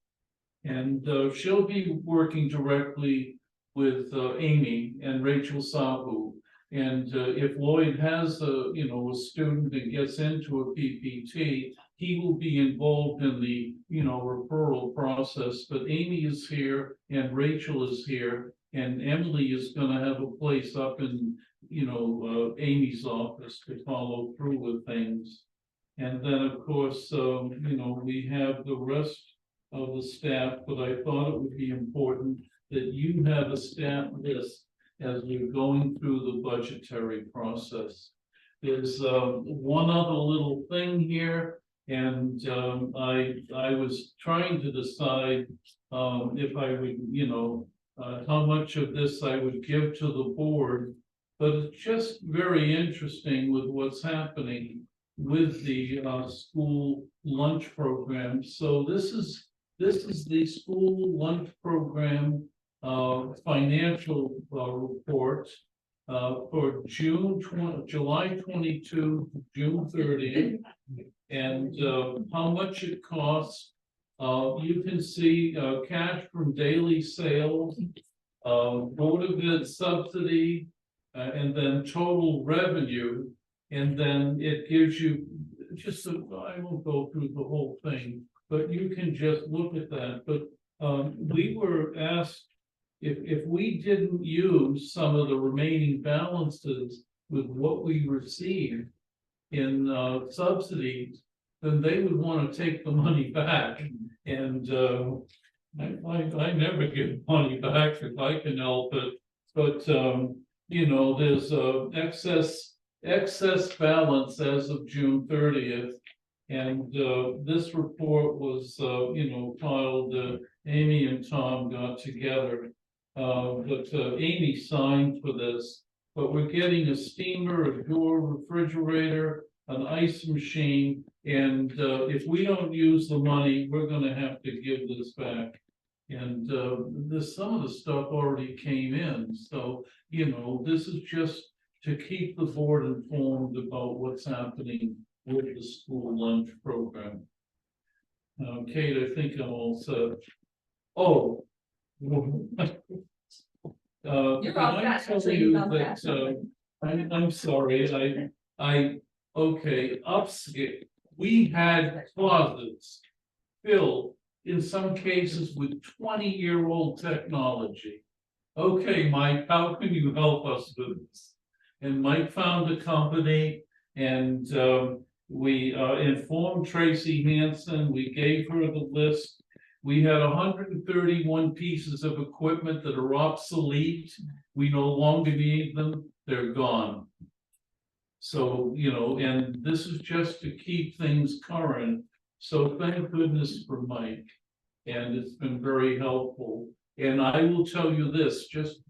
And she'll be working directly with Amy and Rachel Sabu. And if Lloyd has a student that gets into a PPT, he will be involved in the, referral process. But Amy is here and Rachel is here, and Emily is gonna have a place up in, Amy's office to follow through with things. And then, of course, we have the rest of the staff, but I thought it would be important that you have a staff list as we're going through the budgetary process. There's one other little thing here, and I was trying to decide if I would, how much of this I would give to the board, but it's just very interesting with what's happening with the school lunch program. So this is the school lunch program financial report for July 22 to June 30th, and how much it costs. You can see cash from daily sales, Board of Ed subsidy, and then total revenue. And then it gives you I won't go through the whole thing, but you can just look at that. But we were asked if we didn't use some of the remaining balances with what we received in subsidies, then they would want to take the money back. And I never give money back if I can help it. But there's excess balance as of June 30th. And this report was filed, Amy and Tom got together. But Amy signed for this, but we're getting a steamer, a door, refrigerator, an ice machine. And if we don't use the money, we're gonna have to give this back. And some of the stuff already came in, so this is just to keep the board informed about what's happening with the school lunch program. Kate, I think I'm all set. Oh. You're all can I set, tell actually, you you're all that, set. I'm sorry, upscale, we had closets filled in some cases with 20-year-old technology. Okay, Mike, how can you help us with this? And Mike found a company, and we informed Tracy Hansen. We gave her the list. We had 131 pieces of equipment that are obsolete. We no longer need them. They're gone. So, and this is just to keep things current. So thank goodness for Mike. And it's been very helpful. And I will tell you this, just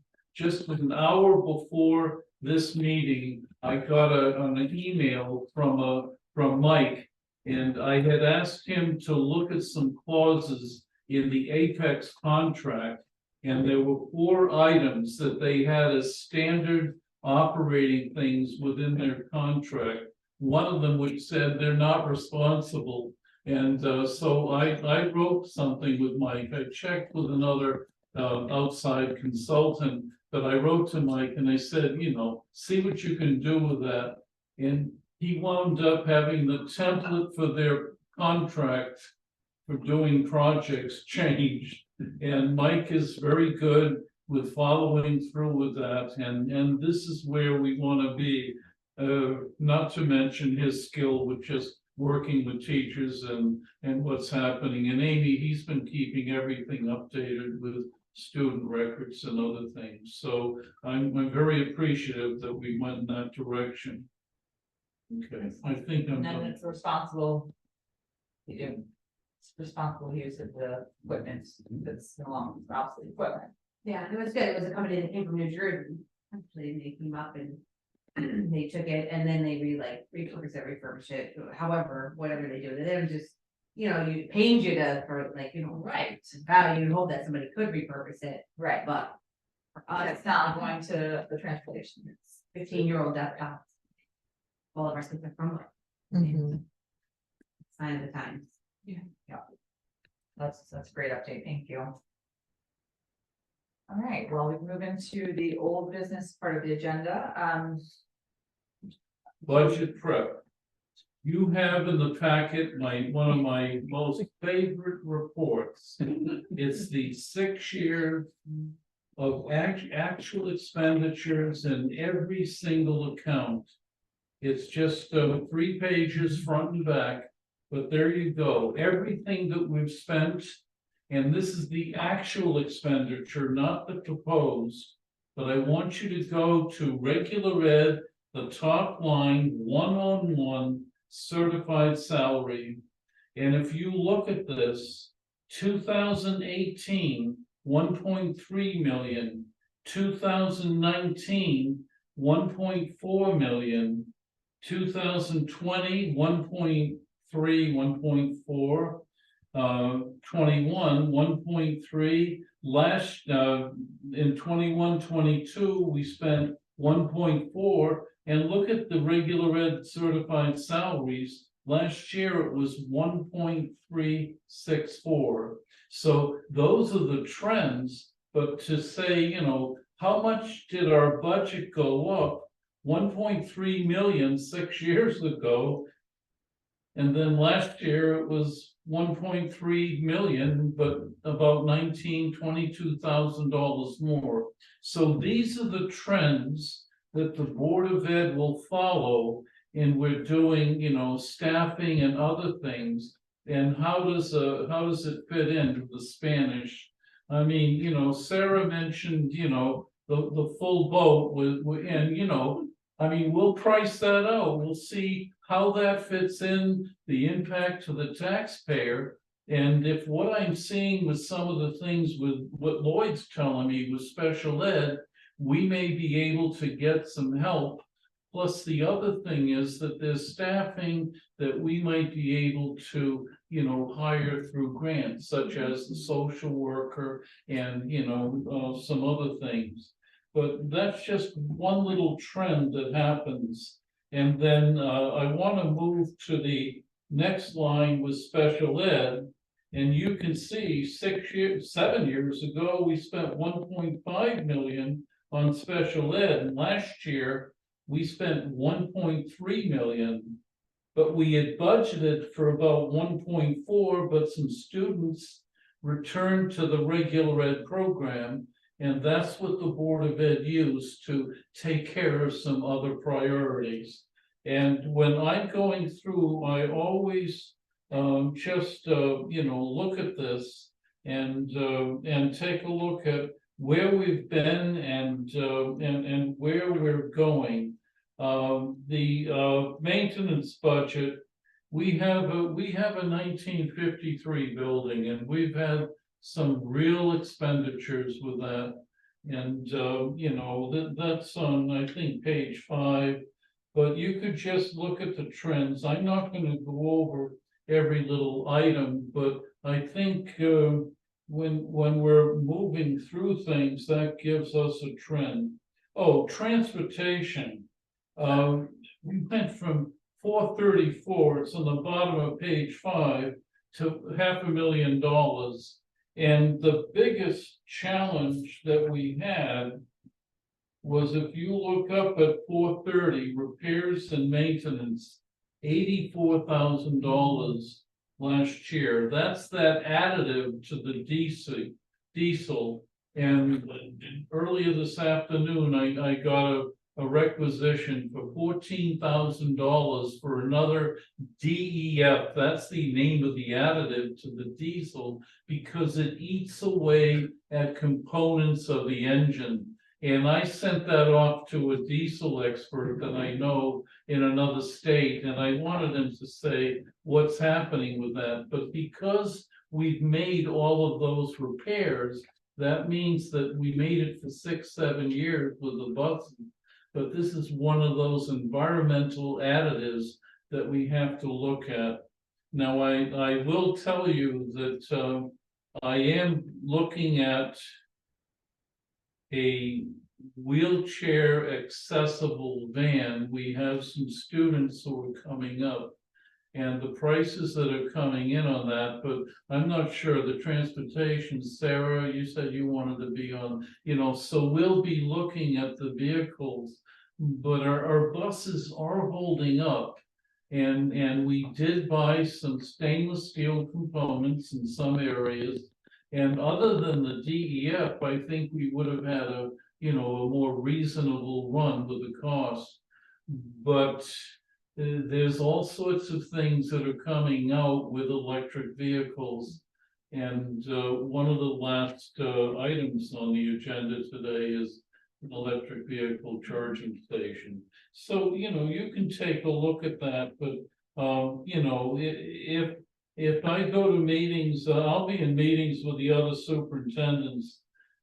an hour before this meeting, I got an email from Mike. And I had asked him to look at some clauses in the Apex contract. And there were 4 items that they had as standard operating things within their contract. One of them which said they're not responsible. And so I wrote something with Mike. I checked with another outside consultant, but I wrote to Mike and I said, see what you can do with that. And he wound up having the template for their contract for doing projects changed. And Mike is very good with following through with that. And this is where we want to be, not to mention his skill with just working with teachers and what's happening. And Amy, he's been keeping everything updated with student records and other things. So I'm very appreciative that we went in that direction. Okay, I think I'm And then done. it's responsible. It's responsible use of the equipment that's no longer obsolete equipment. Yeah, it was good. It was a company that came from New Jersey. Actually, they came up and they took it and then they repurpose it, refurbish it, however, whatever they do. They don't just, you paid you to, for Right. value and hope that somebody could repurpose it, Right, but for us, it's not going to the transportation. It's 15-year-old desktops. All of our kids are from sign of the times. That's a great update, thank you. All right, well, we move into the old business part of the agenda, Budget prep. You have in the packet one of my most favorite reports. It's the 6 year of actual expenditures in every single account. It's just 3 pages front and back, but there you go. Everything that we've spent, and this is the actual expenditure, not the proposed. But I want you to go to regular ed, the top line, 1-on-1 certified salary. And if you look at this, 2018, 1.3 million, 2019, 1.4 million, 2020, 1.3, 1.4, 21, 1.3, last, in 21, 22, we spent 1.4, and look at the regular ed certified salaries. Last year it was 1.364. So those are the trends, but to say, you know, how much did our budget go up? 1.3 million 6 years ago. And then last year it was 1.3 million, but about $22,000 more. So these are the trends that the Board of Ed will follow, and we're doing, you know, staffing and other things. And how does it fit into the Spanish? I mean, you know, Sarah mentioned, you know, the full boat and, you know, I mean, we'll price that out. We'll see how that fits in, the impact to the taxpayer. And if what I'm seeing with some of the things with what Lloyd's telling me with special ed, we may be able to get some help. Plus, the other thing is that there's staffing that we might be able to, you know, hire through grants, such as the social worker and, you know, some other things. But that's just one little trend that happens. And then I want to move to the next line with special ed. And you can see 7 years ago, we spent 1.5 million on special ed. And last year, we spent 1.3 million. But we had budgeted for about 1.4, but some students returned to the regular ed program. And that's what the Board of Ed used to take care of some other priorities. And when I'm going through, I always just you know, look at this and take a look at where we've been and where we're going. The maintenance budget, we have a 1953 building, and we've had some real expenditures with that. And you know, that's on, I think, page 5. But you could just look at the trends. I'm not going to go over every little item, but I think when we're moving through things, that gives us a trend. Oh, transportation. We went from 434, it's on the bottom of page 5, to $500,000. And the biggest challenge that we had was, if you look up at 430, repairs and maintenance, $84,000 last year. That's that additive to the diesel. And earlier this afternoon, I got a requisition for $14,000 for another DEF. That's the name of the additive to the diesel, because it eats away at components of the engine. And I sent that off to a diesel expert that I know in another state, and I wanted him to say what's happening with that. But because we've made all of those repairs, that means that we made it for 6-7 years with the buses. But this is one of those environmental additives that we have to look at. Now, I will tell you that I am looking at a wheelchair accessible van. We have some students who are coming up, and the prices that are coming in on that, but I'm not sure the transportation, Sarah, you said you wanted to be on, so we'll be looking at the vehicles. But our buses are holding up. And we did buy some stainless steel components in some areas. And other than the DEF, I think we would have had a more reasonable run with the cost. But there's all sorts of things that are coming out with electric vehicles. And one of the last items on the agenda today is an electric vehicle charging station. So, you can take a look at that, but, if I go to meetings, I'll be in meetings with the other superintendents.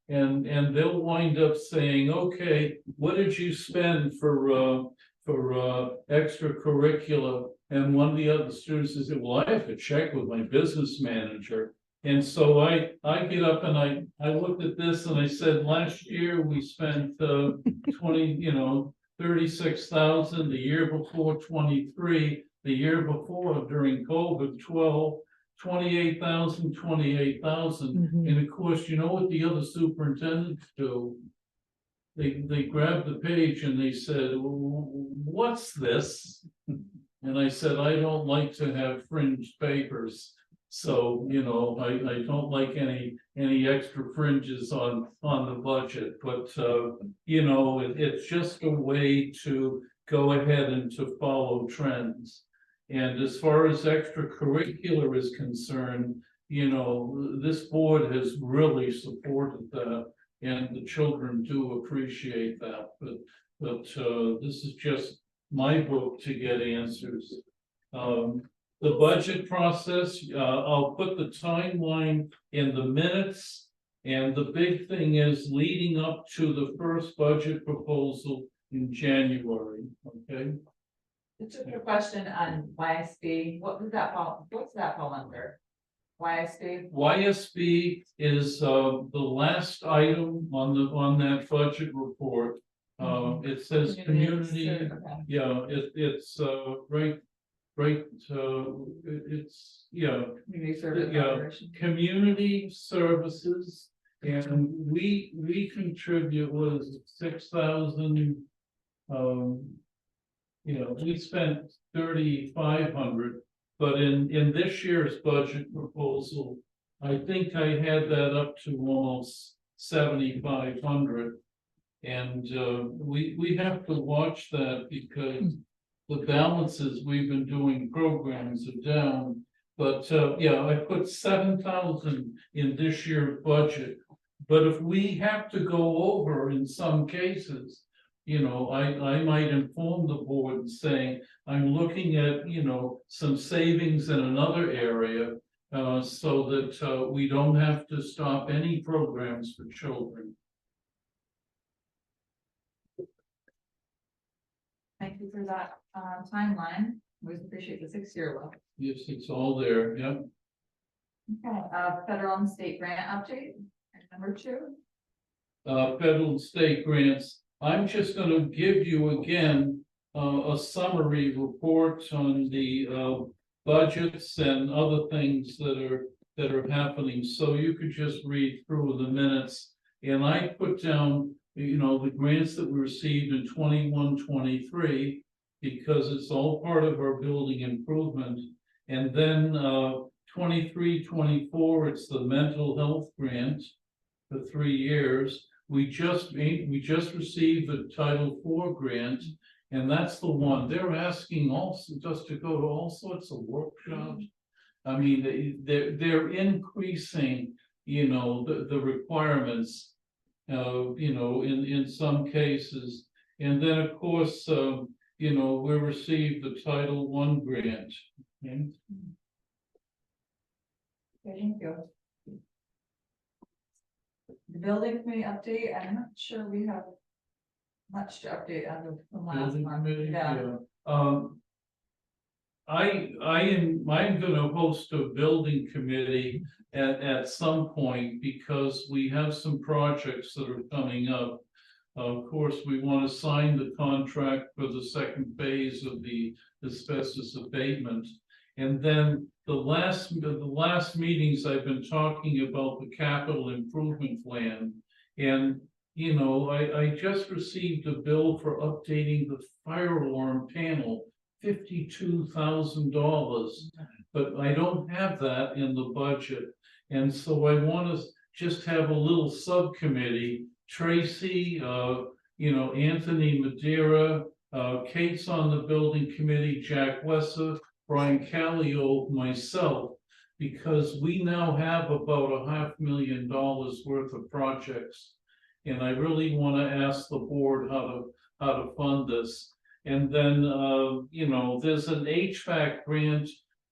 And they'll wind up saying, okay, what did you spend for extracurricular? And one of the other students says, well, I have to check with my business manager. And so I get up and I looked at this and I said, last year we spent 36,000, the year before 23, the year before during COVID 12, 28,000, 28,000. And of course, you know what the other superintendents do? They grabbed the page and they said, what's this? And I said, I don't like to have fringe papers. So, I don't like any extra fringes on the budget, but, it's just a way to go ahead and to follow trends. And as far as extracurricular is concerned, this board has really supported that, and the children do appreciate that, but this is just my book to get answers. The budget process, I'll put the timeline in the minutes. And the big thing is leading up to the first budget proposal in January, okay? Just a question on YSB, what's that fall under? YSB? YSB is the last item on that budget report. It says community, Okay. yeah, it's right, it's, Community service Yeah. operation. community services. And we contribute was 6,000. We spent 3,500, but in this year's budget proposal, I think I had that up to almost 7,500. And we have to watch that because the balances we've been doing programs are down. But I put 7,000 in this year's budget. But if we have to go over in some cases, I might inform the board saying, I'm looking at, some savings in another area. So that we don't have to stop any programs for children. Thank you for that timeline. Always appreciate the 6-year look. Yes, it's all there, yeah. Okay, federal and state grant update, number 2. Federal and state grants. I'm just gonna give you again, a summary report on the, budgets and other things that are happening. So you could just read through the minutes. And I put down, the grants that we received in 21-23, because it's all part of our building improvement. And then 23-24, it's the mental health grant for 3 years. We just received the Title IV grant, and that's the one they're asking also just to go to all sorts of workshops. I mean, they're increasing, the requirements. In some cases, and then of course, we received the Title I grant. Okay? Thank you. The building committee update, I'm not sure we have much to update on the last Building month. committee, Yeah. I'm gonna host a building committee at some point because we have some projects that are coming up. Of course, we want to sign the contract for the second phase of the asbestos abatement. And then the last meetings, I've been talking about the capital improvement plan. And, you know, I just received a bill for updating the fire alarm panel, $52,000. But I don't have that in the budget. And so I want to just have a little subcommittee, Tracy, Anthony Madeira, Kate's on the building committee, Jack Wessa, Brian Callio, myself, because we now have about $500,000 worth of projects. And I really want to ask the board how to fund this. And then, there's an HVAC grant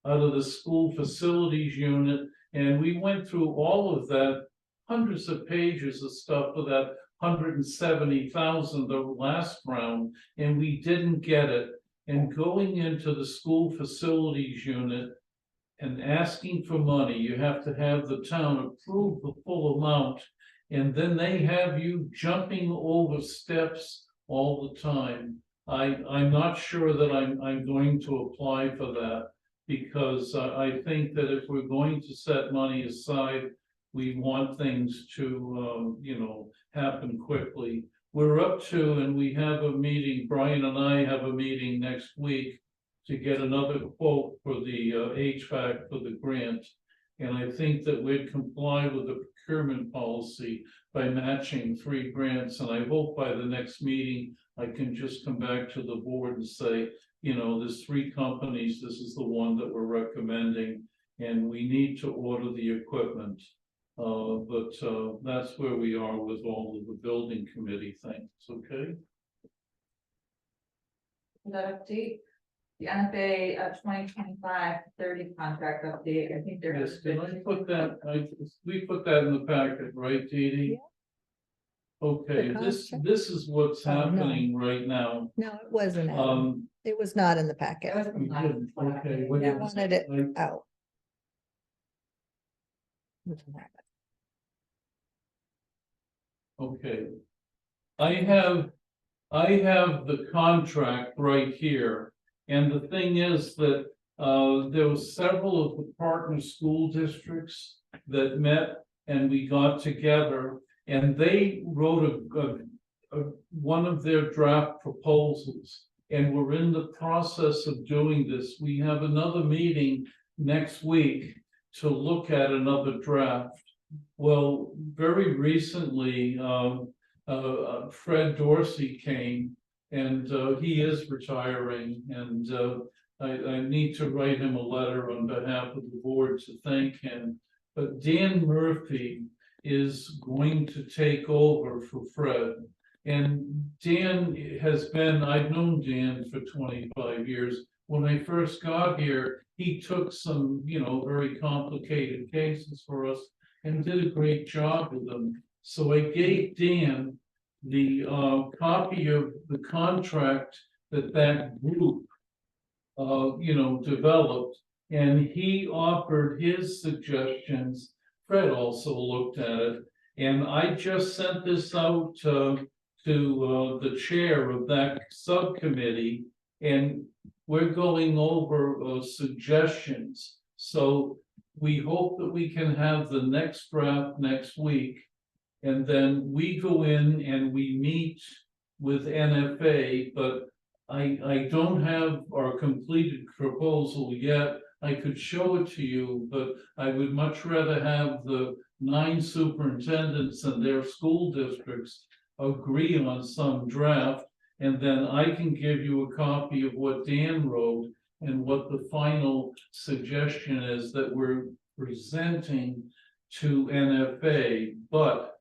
out of the school facilities unit. And we went through all of that, hundreds of pages of stuff for that 170,000 the last round, and we didn't get it. And going into the school facilities unit and asking for money, you have to have the town approve the full amount. And then they have you jumping over steps all the time. I'm not sure that I'm going to apply for that, because I think that if we're going to set money aside, we want things to, happen quickly. We're up to, and we have a meeting, Brian and I have a meeting next week to get another quote for the HVAC for the grant. And I think that we'd comply with the procurement policy by matching 3 grants. And I hope by the next meeting, I can just come back to the board and say, there's 3 companies, this is the one that we're recommending, and we need to order the equipment. But that's where we are with all of the building committee things, okay? That update, the NFA 2025-30 contract update, I think there has Yes, been. did I put that, we put that in the packet, right, Dee Dee? Okay, The this contract? is what's Oh, no. happening right now. No, it wasn't, Adam. It was not in the packet. That was We from last- didn't, okay, what We is wanted it I- out. Okay. I have the contract right here, and the thing is that there were several of the partner school districts that met and we got together, and they wrote one of their draft proposals, and we're in the process of doing this. We have another meeting next week to look at another draft. Well, very recently, Fred Dorsey came, and he is retiring, and I need to write him a letter on behalf of the board to thank him. But Dan Murphy is going to take over for Fred. And Dan has been, I've known Dan for 25 years. When I first got here, he took some, very complicated cases for us and did a great job with them. So I gave Dan the copy of the contract that group developed, and he offered his suggestions. Fred also looked at it, and I just sent this out to the chair of that subcommittee, and we're going over suggestions. So we hope that we can have the next draft next week. And then we go in and we meet with NFA, but I don't have our completed proposal yet. I could show it to you, but I would much rather have the 9 superintendents and their school districts agree on some draft. And then I can give you a copy of what Dan wrote and what the final suggestion is that we're presenting to NFA. But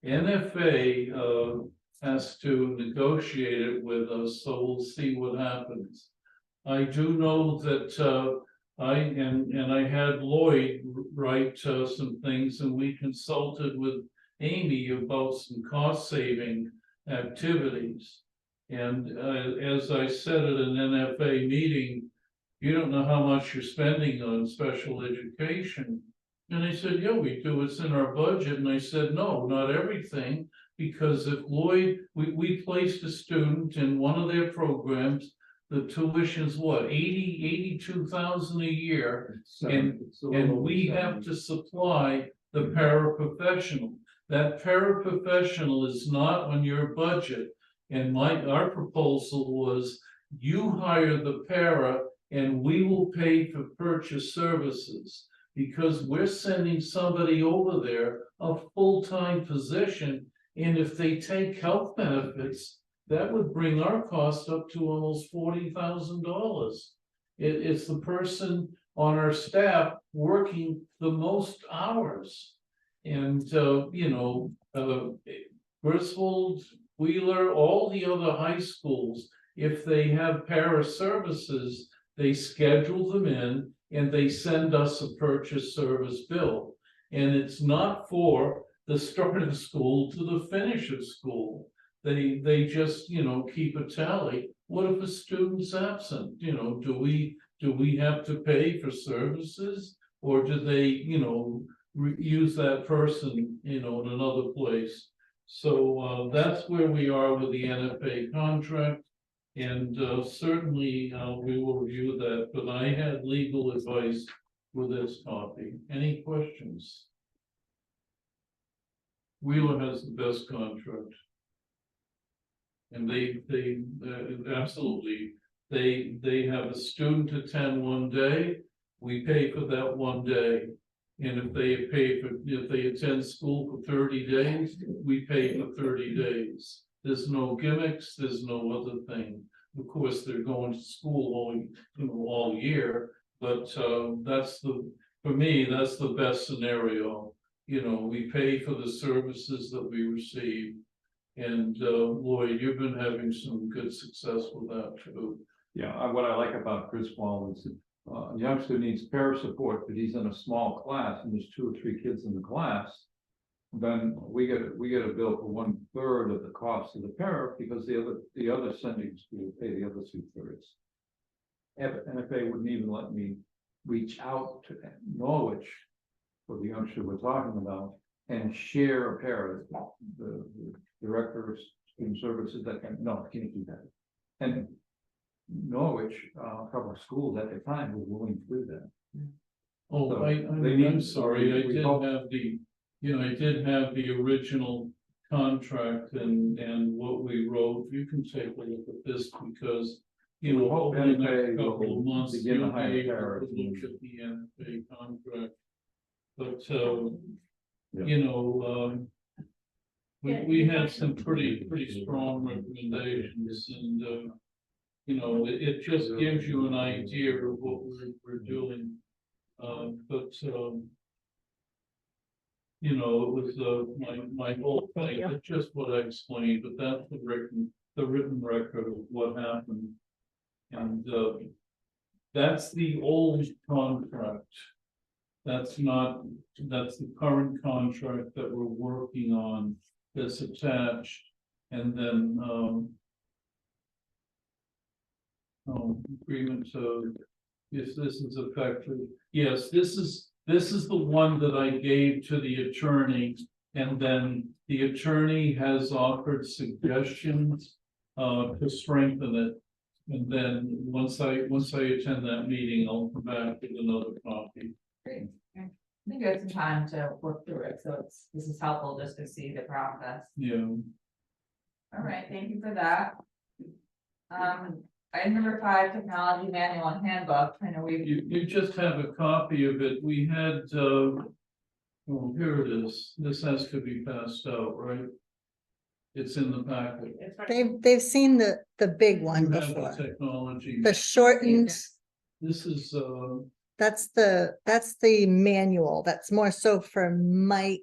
NFA has to negotiate it with us, so we'll see what happens. I do know that I had Lloyd write some things, and we consulted with Amy about some cost saving activities. And as I said at an NFA meeting, you don't know how much you're spending on special education. And they said, yeah, we do, it's in our budget. And I said, no, not everything, because if Lloyd, we placed a student in one of their programs the tuition's what, 82,000 a year? And we have to supply the paraprofessional. That paraprofessional is not on your budget. And our proposal was you hire the para and we will pay for purchase services. Because we're sending somebody over there, a full-time position, and if they take health benefits, that would bring our cost up to almost $40,000. It's the person on our staff working the most hours. And, Griswold, Wheeler, all the other high schools, if they have para services, they schedule them in and they send us a purchase service bill. And it's not for the start of school to the finish of school. They just, keep a tally. What if a student's absent? Do we have to pay for services? Or do they, use that person, in another place? So that's where we are with the NFA contract. And certainly we will review that, but I had legal advice with this copy. Any questions? Wheeler has the best contract. And they absolutely, they have a student attend one day, we pay for that one day. And if they attend school for 30 days, we pay for 30 days. There's no gimmicks, there's no other thing. Of course, they're going to school all year, but for me, that's the best scenario. We pay for the services that we receive. And Lloyd, you've been having some good success with that too. Yeah, what I like about Griswold is that a youngster needs para support, but he's in a small class and there's 2 or 3 kids in the class. Then we get a bill for 1/3 of the cost of the para because the other sending school pay the other 2/3. NFA wouldn't even let me reach out to Norwich for the youngster we're talking about and share a para. The director of student services no, can't do that. And Norwich, a couple of schools at the time were willing to do that. Oh, So I'm sorry, I we did hope- have the original contract and what we wrote. You can take a look at this because, hope over the NFA next couple will of months, begin to you'll be hire able to paras look and- at the NFA contract. But, Yeah. we had some pretty strong recommendations and, it just gives you an idea of what we're doing. It was my whole thing, it's just what I explained, but that's the written record of what happened. And that's the old contract. That's the current contract that we're working on that's attached. And then agreement to, if this is effective, yes, this is the one that I gave to the attorney, and then the attorney has offered suggestions to strengthen it. And then once I attend that meeting, I'll come back with another copy. Great. I think you had some time to work through it, so this is helpful just to see the process. Yeah. All right, thank you for that. Item number 5, technology manual and handbook. I know You just have a copy of it. We had, oh, here it is. This has to be passed out, right? It's in the packet. They've seen the big one You have the before, technology. the shortened, This is, that's the manual, that's more so for Mike.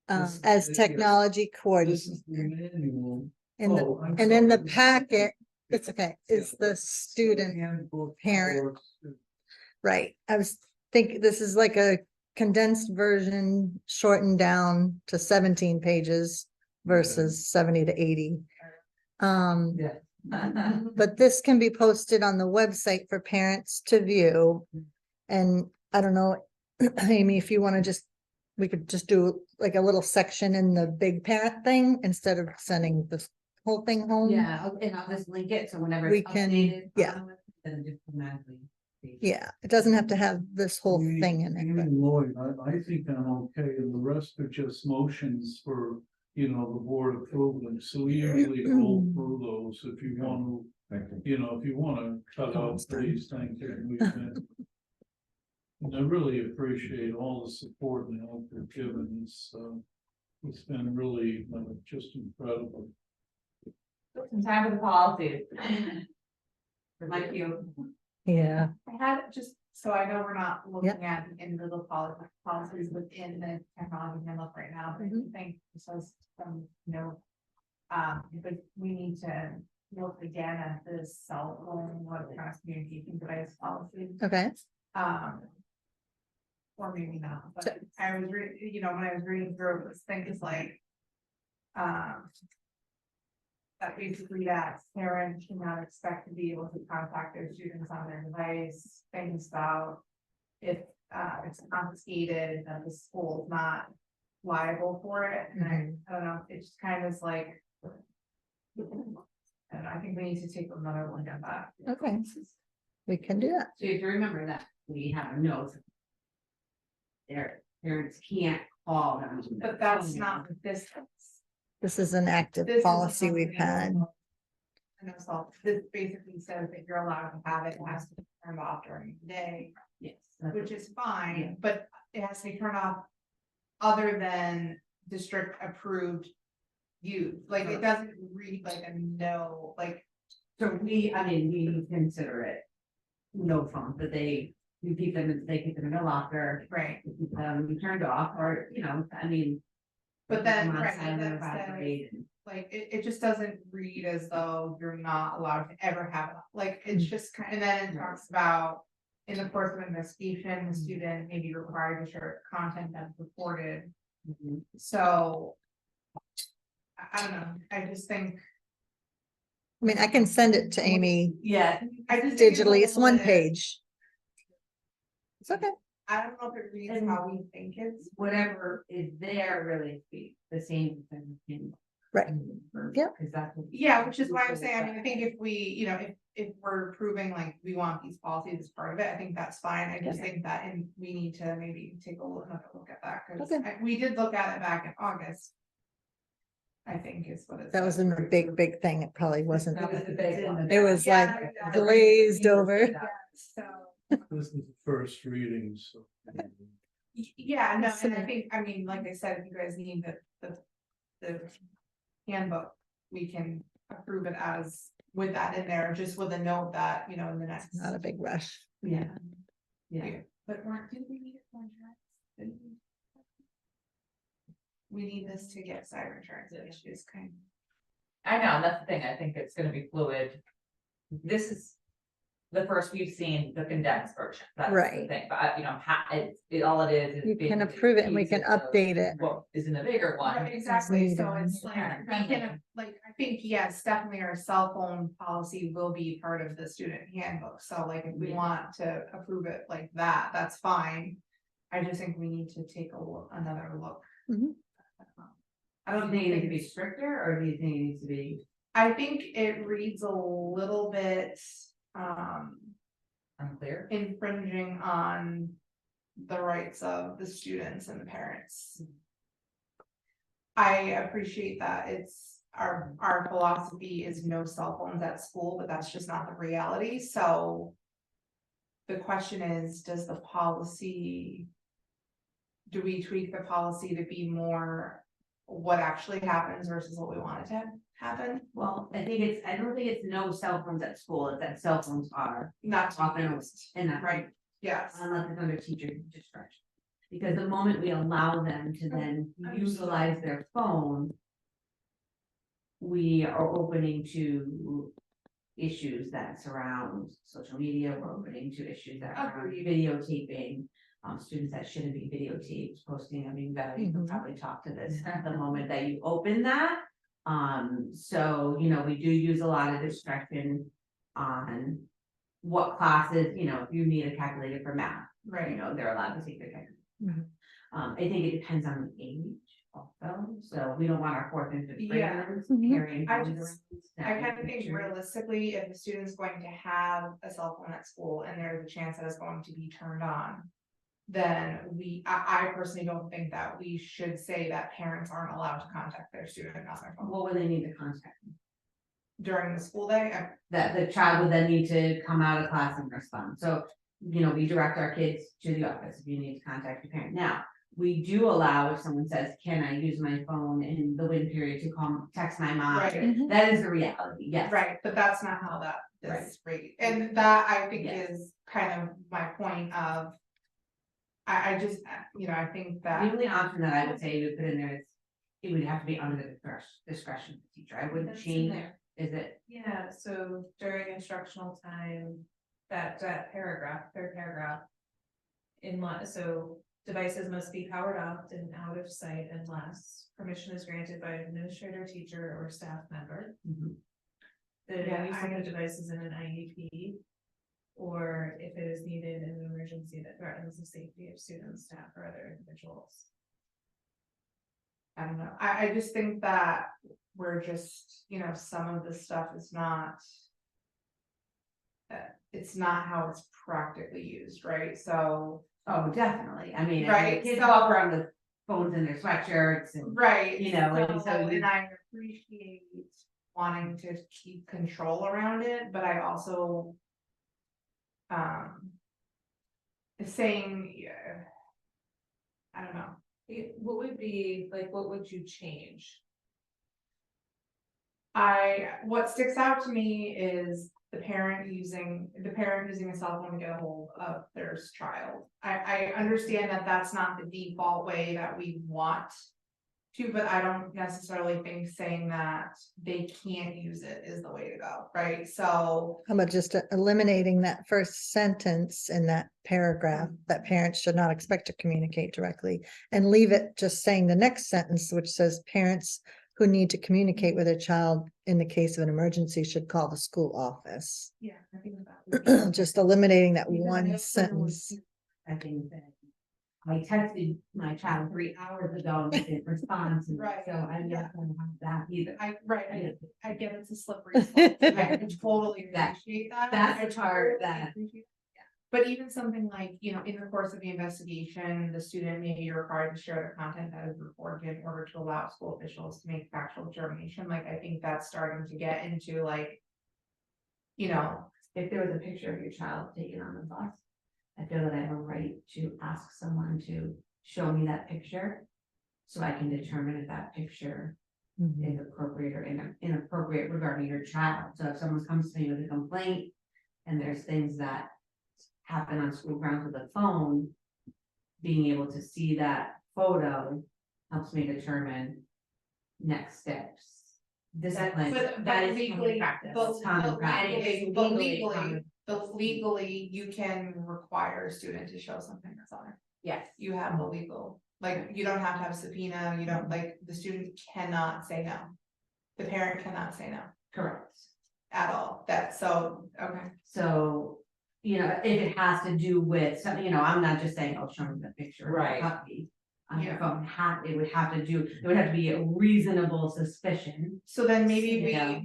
This- As yeah. technology this coordinator, is the manual. and Oh, I'm and in the sorry. packet, it's okay, it's the student parent, right? I was thinking, this is like a condensed version, shortened down to 17 pages versus 70 to 80. But this can be posted on the website for parents to view. And I don't know, Amy, if you want to we could just do like a little section in the big parent thing instead of sending the whole thing home. Yeah, and I'll just link it, so whenever We it's can- updated. yeah. Then just automatically. Yeah, it doesn't have to have this whole thing in it, but Even Lloyd, I think I'm okay, and the rest are just motions for, you know, the board approval, so we usually roll through those if you want Thank you. to, you know, if you wanna cut out Almost done. these things. And I really appreciate all the support and help you've given us, it's been really, just incredible. Some time for the policies. Like you. yeah, I had just, so I know we're not looking at the individual policies within the technology handbook right now, but I do think this was some, but we need to look again at this cell phone, what kind of communication device policy. okay, Or maybe not, but I was when I was reading through this thing, it's like. That basically that parents cannot expect to be able to contact their students on their device, things about. If it's confiscated, that the school is not liable for it, and I don't know, it just kind of is like. And I think we need to take another look at that. okay, we can do that. So you have to remember that we have a note. Their parents can't call them. But that's not this. This is an active This is policy a we've had. I know, so this basically says that you're allowed to have it, it has to be turned off during the day, Yes. which is fine, but it has to be turned off. Other than district approved use, like it doesn't read like a no, like. So we consider it. No phone, but they keep them in a locker, Right. keep them turned off, or, But then, keep them on right, silent that or vibrate, says, like, it just doesn't read as though you're not allowed to ever have it, like, it's just kind, and then it talks about. In the course of investigation, the student may be required to share content that's reported, Mhm. so. I don't know, I just think, I mean, I can send it to Amy Yeah, I just. think digitally, it's a one little bit- page. It's okay, I don't know if it reads how we think it's. whatever is there really speaks the same thing. right, Yep. Cause that's. Yeah, which is why I'm saying, I mean, I think if we, if we're proving like we want these policies as part of it, I think that's fine. I just think that, and we need to maybe take another look at that, cause Okay. we did look at it back in August. I think is what it that was says. in the big thing, it probably wasn't, That was the big one. it was Yeah, like yeah. glazed over. So, This is the first reading, so. yeah, no, and I think, I mean, like I said, if you guys need the handbook, we can approve it as with that in there, just with a note that, in the next. Not a big rush. Yeah. Yeah. But didn't we need it for insurance? Didn't we? We need this to get cyber insurance, which is kind I know, that's the thing, I think it's gonna be fluid. This is the first we've seen the condensed version, that's the Right. thing, but all it is. You can basically approve it and we can pieces of update it. What is in the bigger one. Right, exactly, so Needed. it's like, Parent we can, friendly. like, I think, yes, definitely our cell phone policy will be part of the student handbook, so like, if we Yeah. want to approve it like that, that's fine. I just think we need to take another look. Mhm. I Do don't you think it needs to be think, stricter, or do you think it needs to be? I think it reads a little bit, Unclear. infringing on the rights of the students and the parents. I appreciate that it's our philosophy is no cell phones at school, but that's just not the reality, so. The question is, does the policy? Do we tweak the policy to be more what actually happens versus what we want it to happen? Well, I don't think it's no cell phones at school, it's that cell phones are Not to be often used, in that. right, yes. Unless it's under teacher discretion. Because the moment we allow them to then utilize their phone. We are opening to issues that surround social media, we're opening to issues that are Agreed. videotaping. Students that shouldn't be videotaped, posting, I mean, Better, you can Mhm. probably talk to this at the moment that you open that. So, we do use a lot of discretion on what classes, if you need a calculator for math, Right. they're allowed to take their calculator. Mhm. I think it depends on the age also, so we don't want our fourth and fifth Yeah. graders Mhm. carrying. I phones just- around, I snapping kind of think pictures. realistically, if a student's going to have a cell phone at school and there's a chance that it's going to be turned on. Then I personally don't think that we should say that parents aren't allowed to contact their student on their phone What would they need to contact? during the school day. That the child would then need to come out of class and respond, so, you know, we direct our kids to the office if you need to contact your parent. Now, we do allow if someone says, can I use my phone in the waiting period to call, text my mom? Right. That is the reality, yes. Right, but that's not how that Right. is rate, and that I think Yes. is kind of my point of. I just, you know, I think The that, only option that I would say to put in there is, it would have to be under the discretion of the teacher, I wouldn't That's in change, there. is it? Yeah, so during instructional time, that paragraph, third paragraph. So devices must be powered off and out of sight unless permission is granted by an administrator, teacher, or staff member. Mhm. The Yeah, use I of the devices in an IEP. Or if it is needed in an emergency that threatens the safety of students, staff, or other individuals. I don't know, I just think that we're just, you know, some of this stuff is not. It's not how it's practically used, right, so. Oh, definitely, I mean, Right, kids so- walk around with phones in their sweatshirts and. Right. You know, and so you- And I appreciate wanting to keep control around it, but I also. Saying, yeah. I don't know, What would be, like, what would you change? what sticks out to me is the parent using a cell phone to get a hold of their child. I understand that that's not the default way that we want to, but I don't necessarily think saying that they can't use it is the way to go, right? So, How about just eliminating that first sentence in that paragraph, that parents should not expect to communicate directly, and leave it just saying the next sentence, which says parents who need to communicate with their child in the case of an emergency should call the school office. yeah, I think that. Just eliminating that Because I one also sentence. I think that I texted my child 3 hours ago and they didn't respond to me, Right, so I'm yeah. not gonna have that either. I get it's a slippery slope, I totally That- appreciate that. that's I the part totally that- appreciate that. But even something like, you know, in the course of the investigation, the student may be required to share the content that is reported in order to allow school officials to make factual determination, like, I think that's starting to get into like. You know, If there was a picture of your child taken on the bus, I feel that I have a right to ask someone to show me that picture. So I can determine if that picture Mhm. is appropriate or inappropriate regarding your child. So if someone comes to me with a complaint and there's things that happen on school grounds with a phone, being able to see that photo helps me determine next steps. Discipline, but that is legally, common practice. but Common practice. legally, but legally, you can require a student to show something that's on it. Yes. You have the legal, like, you don't have to have a subpoena, you don't, like, the student cannot say no. The parent cannot say no Correct. at all, that's so, okay. So, you know, if it has to do with something, you know, I'm not just saying, oh, show me the picture of Right. the puppy. On your Yeah. phone, it would have to be a reasonable suspicion. So then maybe Yeah.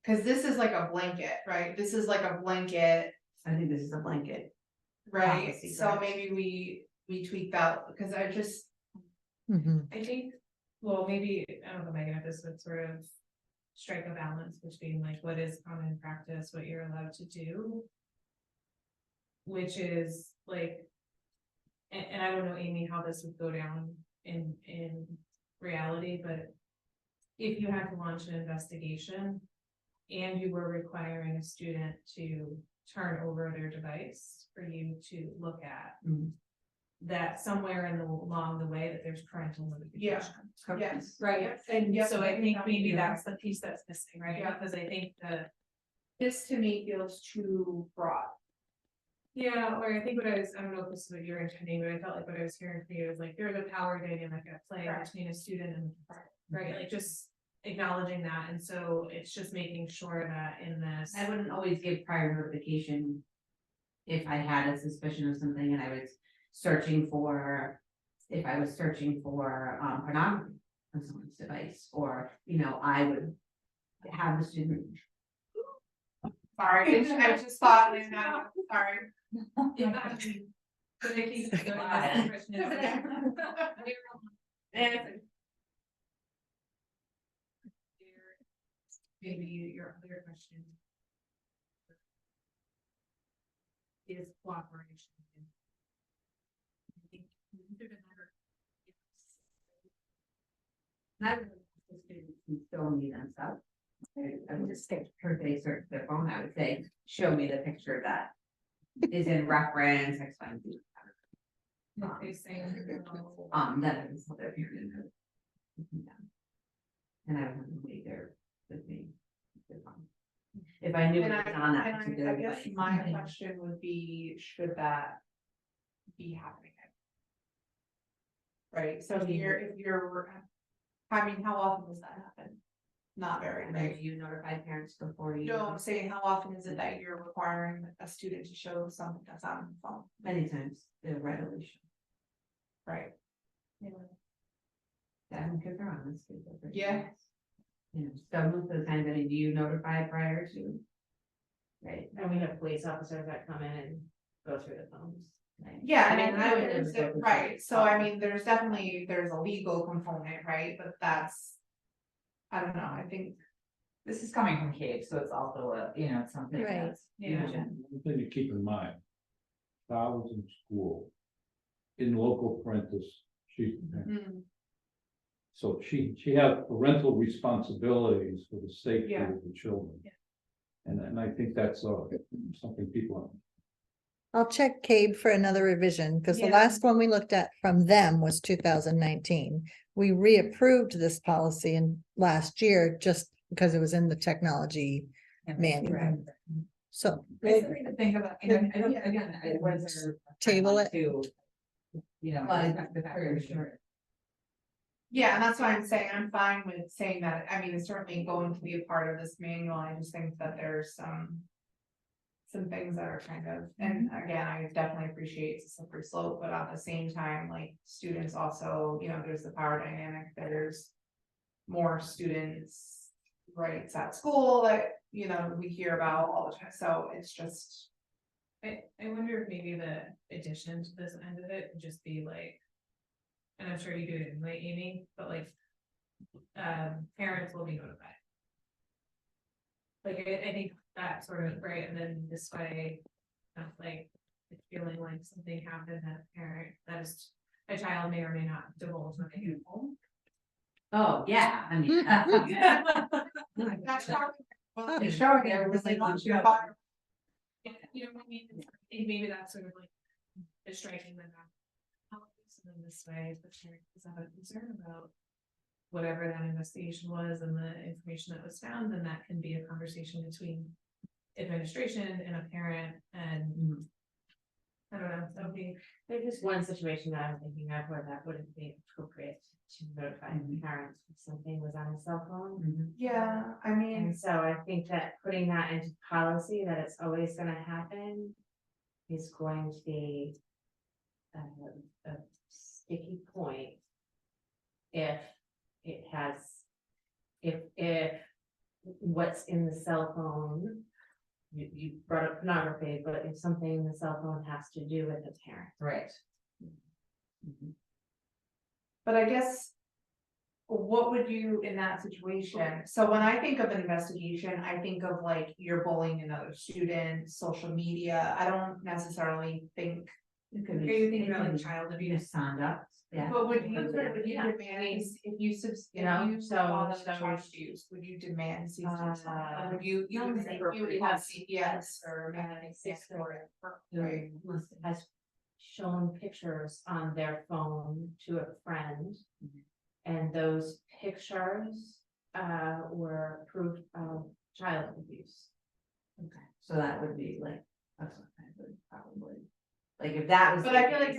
cause this is like a blanket, right? This is like a blanket, I think this is a blanket. right? Policy, So correct. maybe we tweak that, because I just, Mhm. I think, well, maybe, I don't know, Megan, if this would sort of strike a balance between like what is common practice, what you're allowed to do. Which is like, and I don't know, Amy, how this would go down in reality, but if you had to launch an investigation and you were requiring a student to turn over their device for you to look at, Mhm. that somewhere along the way that there's parental notification. yes. Right, and Yep, so I think maybe yeah. that's the piece that's missing, right? Yeah. Because I think This to me feels too broad. yeah, or I think I don't know if this is what you're intending, but I felt like what I was hearing from you is like, there's a power dynamic at play Correct. between a student and, right, like just acknowledging that, and so it's just making sure that in this. I wouldn't always give prior notification. If I had a suspicion of something and I was searching for, if I was searching for pornography. on someone's device, or, you know, I would have the student. Sorry, I just thought, sorry. Maybe your other question. Is cooperation. I think they're never- Not the students can still need them stuff. I would just say, her they search their phone, I would say, show me the picture that is in reference, X, Y, and Z. If they say, That is what their parent knows. And I would have to wait there with me. If I knew it And was on that I particular guess device. my question would be, should that be happening? Right, so if you're, I mean, how often does that happen? Not very, And then right? do you notify parents before you? No, I'm saying, how often is it that you're requiring a student to show something that's on the phone, Many times, they're readily shown. right? That kids are on this. kids are pretty Yeah. nice. You know, so most of the time, I mean, do you notify prior to? Right. And we have police officers that come in and go through the phones. Right. Yeah, I I mean, mean, I would there's, never go right, so I mean, there's definitely, there's a legal component, right, but that's. I don't know, I think, This is coming from Cape, so it's also it's something Right. that's. Yeah. One thing to keep in mind. Child's in school. In local parentis, she's the parent. mm, So she has parental responsibilities for the safety Yeah. of the children. Yeah. And I think that's something people. I'll check CABE for another revision, because the Yeah. last one we looked at from them was 2019. We reapproved this policy in last year just because it was in the technology manual. So I still need to think about, I don't, again, was there? Table it. To, Like, for sure. yeah, and that's what I'm saying, I'm fine with saying that, I mean, it's certainly going to be a part of this manual, I just think that there's some. Some things that are kind of, and again, I definitely appreciate it's a slippery slope, but at the same time, like, students also, you know, there's the power dynamic, there's. More students' rights at school that, you know, we hear about all the time, so it's just. I wonder if maybe the addition to this end of it would just be like. And I'm sure you do it anyway, Amy, but like. Parents will be notified. Like, I think that sort of, right, and then this way. Not like, feeling like something happened that a parent, that is, a child may or may not divulge when they get home. Oh, yeah, I mean. That's how. Well, You're showing everything on your fire. You know what I mean? I think maybe that's sort of like, is striking them out. And then this way, the parent does have a concern about. Whatever that investigation was and the information that was found, then that can be a conversation between. Administration and a parent and. I don't know, that would be, There's just one situation that I'm thinking of where that wouldn't be appropriate to notify parents if something was on a cell phone. Yeah, I mean, And so I think that putting that into policy, that it's always gonna happen. Is going to be. A sticky point. If it has. If what's in the cell phone. You brought up pornography, but if something in the cell phone has to do with the parent. Right. but I guess. What would you in that situation? So when I think of an investigation, I think of like you're bullying another student, social media. I don't necessarily think. Are you thinking about like child abuse? Conduct, yeah. But would you Yeah. demand, if you You know, if you so- saw them so- child abuse, would you demand CPS? Uh, Or would you no, would they say were you would pretty have much- CPS or Yes, for it, right? Has shown pictures on their phone to a friend. And those pictures were proof of child abuse. Okay, so that would be like, that's what I would probably, like, if that was. But I feel like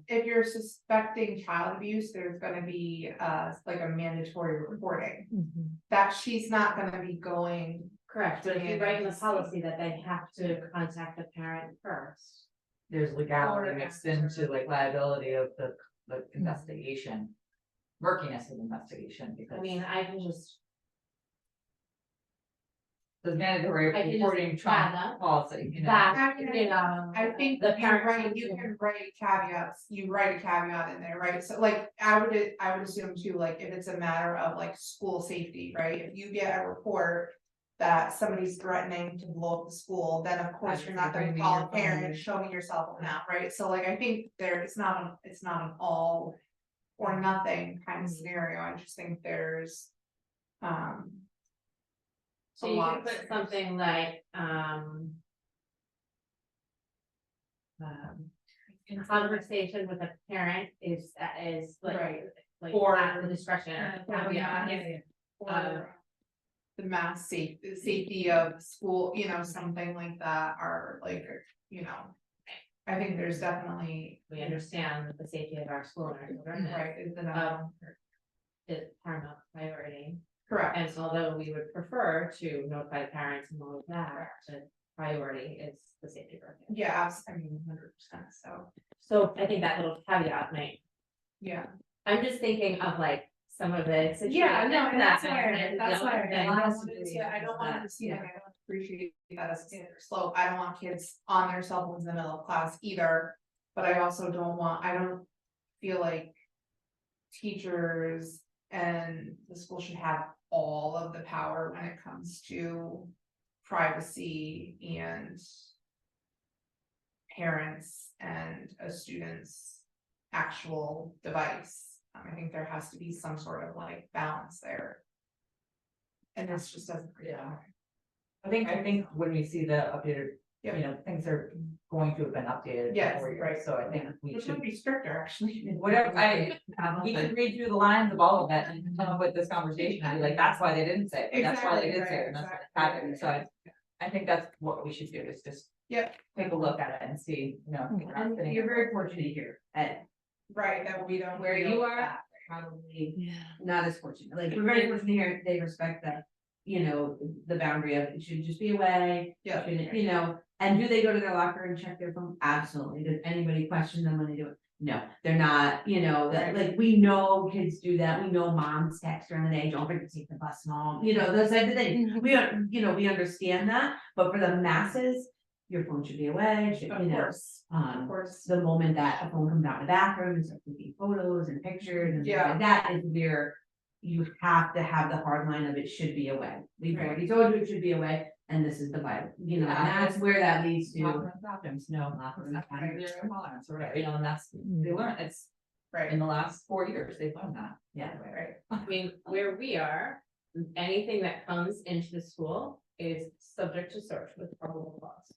if you're suspecting child abuse, there's gonna be like a mandatory reporting. That she's not gonna be going. Correct, but if you write in the policy that they have to contact the parent first. There's Or legality an mixed answer. into like liability of the investigation. murkiness of the investigation, because. I mean, I can just, The mandatory I can just reporting trump fathom policy, you know. that, you know. I think the you parents. you can write caveats, you write a caveat in there, right? So like, I would assume too, like, if it's a matter of like school safety, right? If you get a report that somebody's threatening to blow up the school, then of course you're not gonna Bring me call your a parent, phone. show me your cell phone now, right? So like, I think it's not an all or nothing kind of scenario, I just think there's, So a you lot could of put something like, in conversation with a parent is like, Right. like Or- at the discretion. Yeah. Um, or the safety of school, you know, something like that, or like, you know. I think there's definitely, We understand that the safety of our school and our children right, is the, is paramount priority. correct, And although we would prefer to notify the parents and all of that, the priority is the safety of our kids. yeah, I mean, 100%, so, So I think that little caveat might, yeah. I'm just thinking of like some of the situations. Yeah, no, and that's why, that- that's why that- I don't want it to, I don't want it to seem like I don't appreciate that as a standard slope, I don't want kids on their cell phones in the middle of class either. But I also I don't feel like teachers and the school should have all of the power when it comes to privacy and parents and a student's actual device. I think there has to be some sort of like balance there. And this just doesn't. Yeah. I think when we see the updated, you Yeah. know, things are going to have been updated. Yes, before you, right. So I think we Which should, would be stricter, actually. whatever, we should read through the lines of all of it and come up with this conversation and be like, that's why they didn't say it, but that's why they did say it, and that's what happened, so I think that's what we should do, is just. Yep. Take a look at it and see, you know. we're not And sitting you're here- very fortunate here at Right, that we don't. where we you don't- are, probably Yeah. not as fortunate, like, we're very fortunate here, they respect that. You know, the boundary of it should just be away, Yeah. shouldn't, you know, and do they go to their locker and check their phone? Absolutely, does anybody question them when they do it? No, they're not, you know, that, like, we know kids do that, we know moms text during the day, don't forget to take the bus home, you know, those types of things. We are, you know, we understand that, but for the masses, your phone should be away, should, Of you know. course, of course. The moment that a phone comes out of the bathroom and starts taking photos and pictures and things Yeah. like that is where. You have to have the hard line of it should be away. We've Right. already told you it should be away, and this is the Bible, you know, and that's where that leads to. Bathrooms, no, not in Right. their tolerance or whatever, you know, and that's, they learn, it's Right, in the last 4 years, they've learned that. Yeah. right, I mean, where we are, anything that comes into the school is subject to search with probable cause.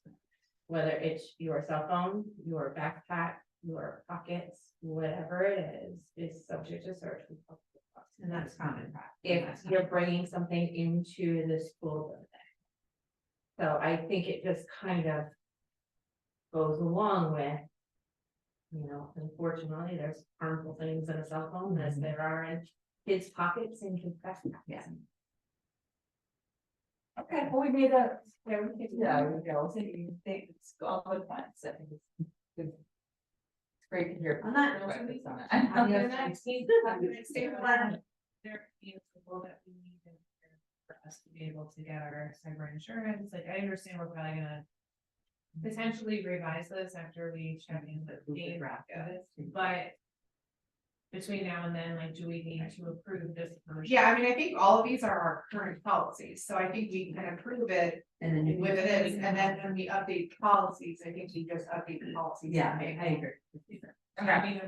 Whether it's your cell phone, your backpack, your pockets, whatever it is subject to search with probable cause. And that's common practice. If you're bringing something into the school building. So I think it just kind of goes along with, you know, unfortunately, there's harmful things in a cell phone as there are in kids' pockets and kids' backpacks. Yeah. Okay, well, we made a, yeah, we go, so you think it's all good points, I think it's good. It's great to hear. On that note, perspectives on it. Have Have a a nice nice day. There is people that we need for us to be able to get our cyber insurance, like I understand we're probably gonna. Potentially revise this after we check in with the draft of it, but. Between now and then, like, do we need to approve this version? yeah, I mean, I think all of these are our current policies, so I think we can approve it And then you. with it is, and then when we update policies, I think we just update the policies. Yeah, I agree. Okay,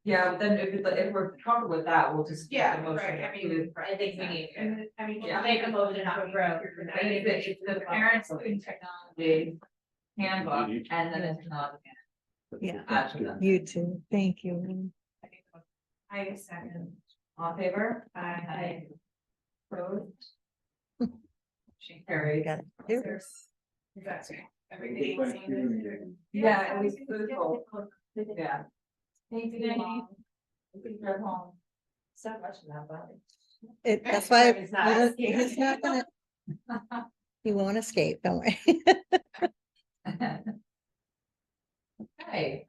yeah, but then if we're comfortable with that, we'll just. make Yeah, the motion right, I to- mean, I think we need. and I mean. Yeah. Make a motion to approve. And if it's the parents in technology handbook, and then it's not. Yeah, Add to them. you too, thank you. I second. All in favor? I. Opposed? She We carries. got it. That's everything. Yeah, at least for the whole. Yeah. Thank you, Danny. Good drive home. So much in that body. That's why It's not he scary. he's not gonna, he won't escape, don't worry. Okay,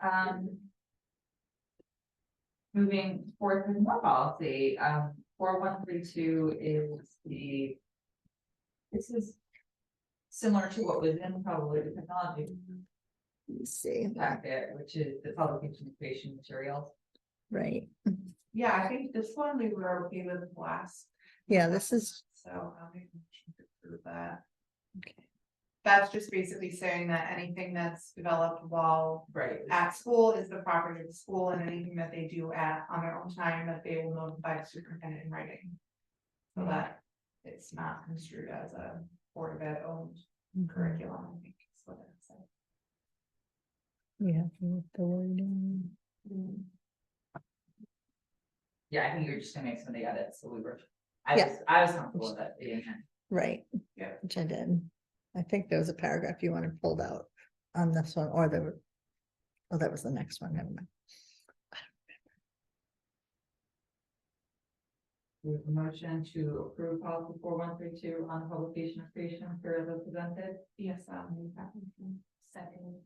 moving forward with more policy, 4132 is this is similar to what was in probably the technology Let's see, packet, which is the publication creation materials. right, Yeah, I think this one we were okay with last. yeah, this is, So I'll make a motion to approve that. okay. That's just basically saying that anything that's developed while Right. at school is the property of the school, and anything that they do on their own time, that they will notify the superintendent in writing. So that it's not construed as a Board of Ed owned curriculum, I think is what it said. Yeah, the wording. Yeah, I think you're just gonna make some of the edits, so Yeah. I was comfortable with it. Right. Yeah. Which I did. I think there was a paragraph you wanted pulled out on this one, or oh, that was the next one, never mind. We have a motion to approve policy 4132 on the publication of creation of materials as presented. Yes, move that one. Second.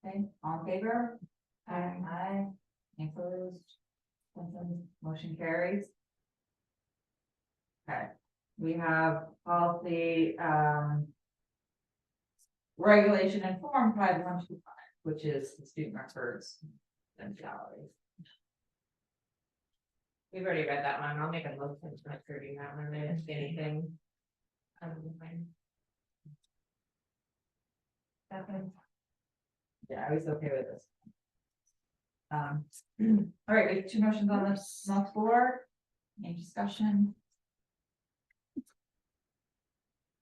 Okay, all in favor? Aye. Aye. Any opposed? Motion carries. Okay, we have policy, regulation and form 5125, which is the student records and salaries. We've already read that one. I'll make a motion to approving that one. I didn't see anything. Yeah, I was okay with this. All right, we have two motions on the floor. Any discussion? I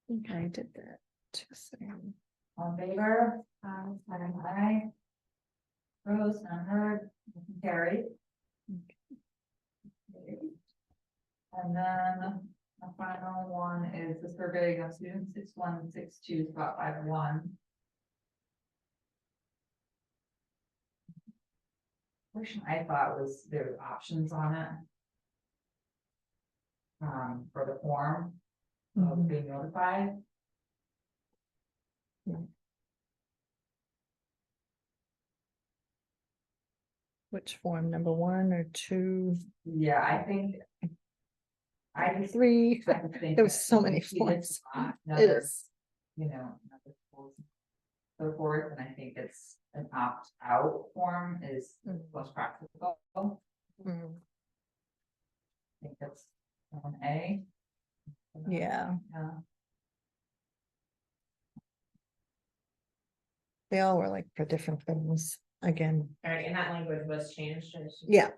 think I did that. Just saying. All in favor? Aye. Opposed, none heard, motion carried. And then the final one is the survey of students 6162 spot 51. Portion I thought was there were options on it. For the form of Mhm. being notified. Which form, number 1 or 2, Yeah, I think. I just. 3? I would think There was that so if many we see this forms. It another, is. you know, another schools so forth, and I think it's an opt-out form is most practical. I Mm, think that's an A. Yeah, Yeah. they all were like for different things, again, All right, and that language was changed. yeah.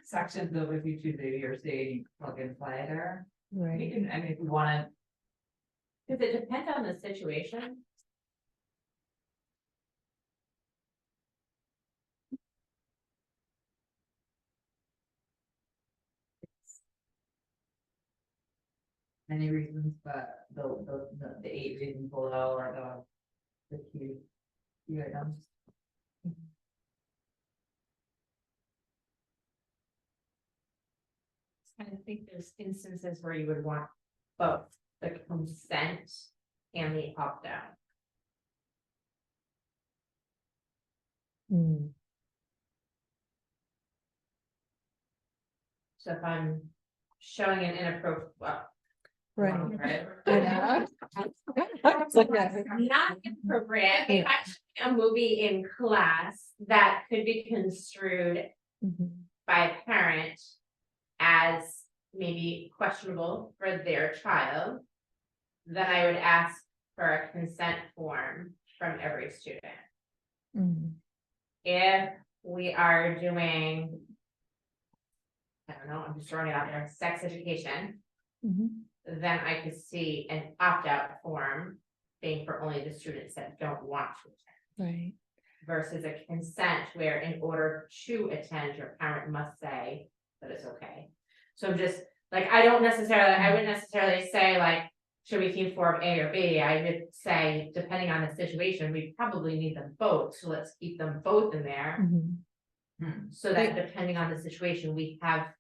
Sections of if you choose A, B, or C, you plug in flagger. We Right, can, I mean, if you wanna, Does it depend on the situation? many reasons, but the 8 reasons below are the key items. I think there's instances where you would want both the consent and the opt-out. Mm, So if I'm showing an inappropriate, well. right. right? Yeah. Not inappropriate, if I'm showing a movie in class that could be construed Mhm. by a parent as maybe questionable for their child, then I would ask for a consent form from every student. Mm, If we are doing, I don't know, I'm just throwing it out there, sex education, mhm. then I could see an opt-out form being for only the students that don't want to attend. Right, Versus a consent where in order to attend, your parent must say that it's okay. So I'm just, like, I wouldn't necessarily say like, should we keep form A or B? I would say, depending on the situation, we probably need them both, so let's keep them both in there. Mhm. So that depending on the situation, we have.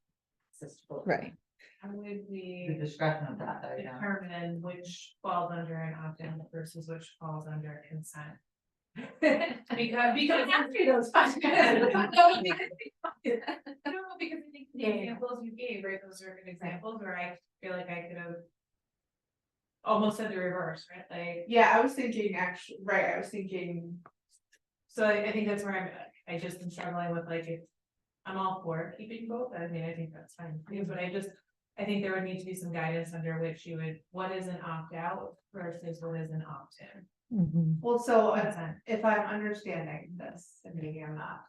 access to both. Right, How would The we discretion of that, though, yeah. determine which falls under an opt-in versus which falls under consent? Because Ask me those questions. No, because I think the examples you gave, right, those are good examples where I feel like I could have. Almost said the reverse, right, like, Yeah, I was thinking actually, right, I was thinking, so I think that's where I just am struggling with like, if. I'm all for keeping both, I mean, I think that's fine, but I think there would need to be some guidance under which you would, what is an opt-out versus what is an opt-in. Mhm. well, so Consent. if I'm understanding this, and maybe I'm not.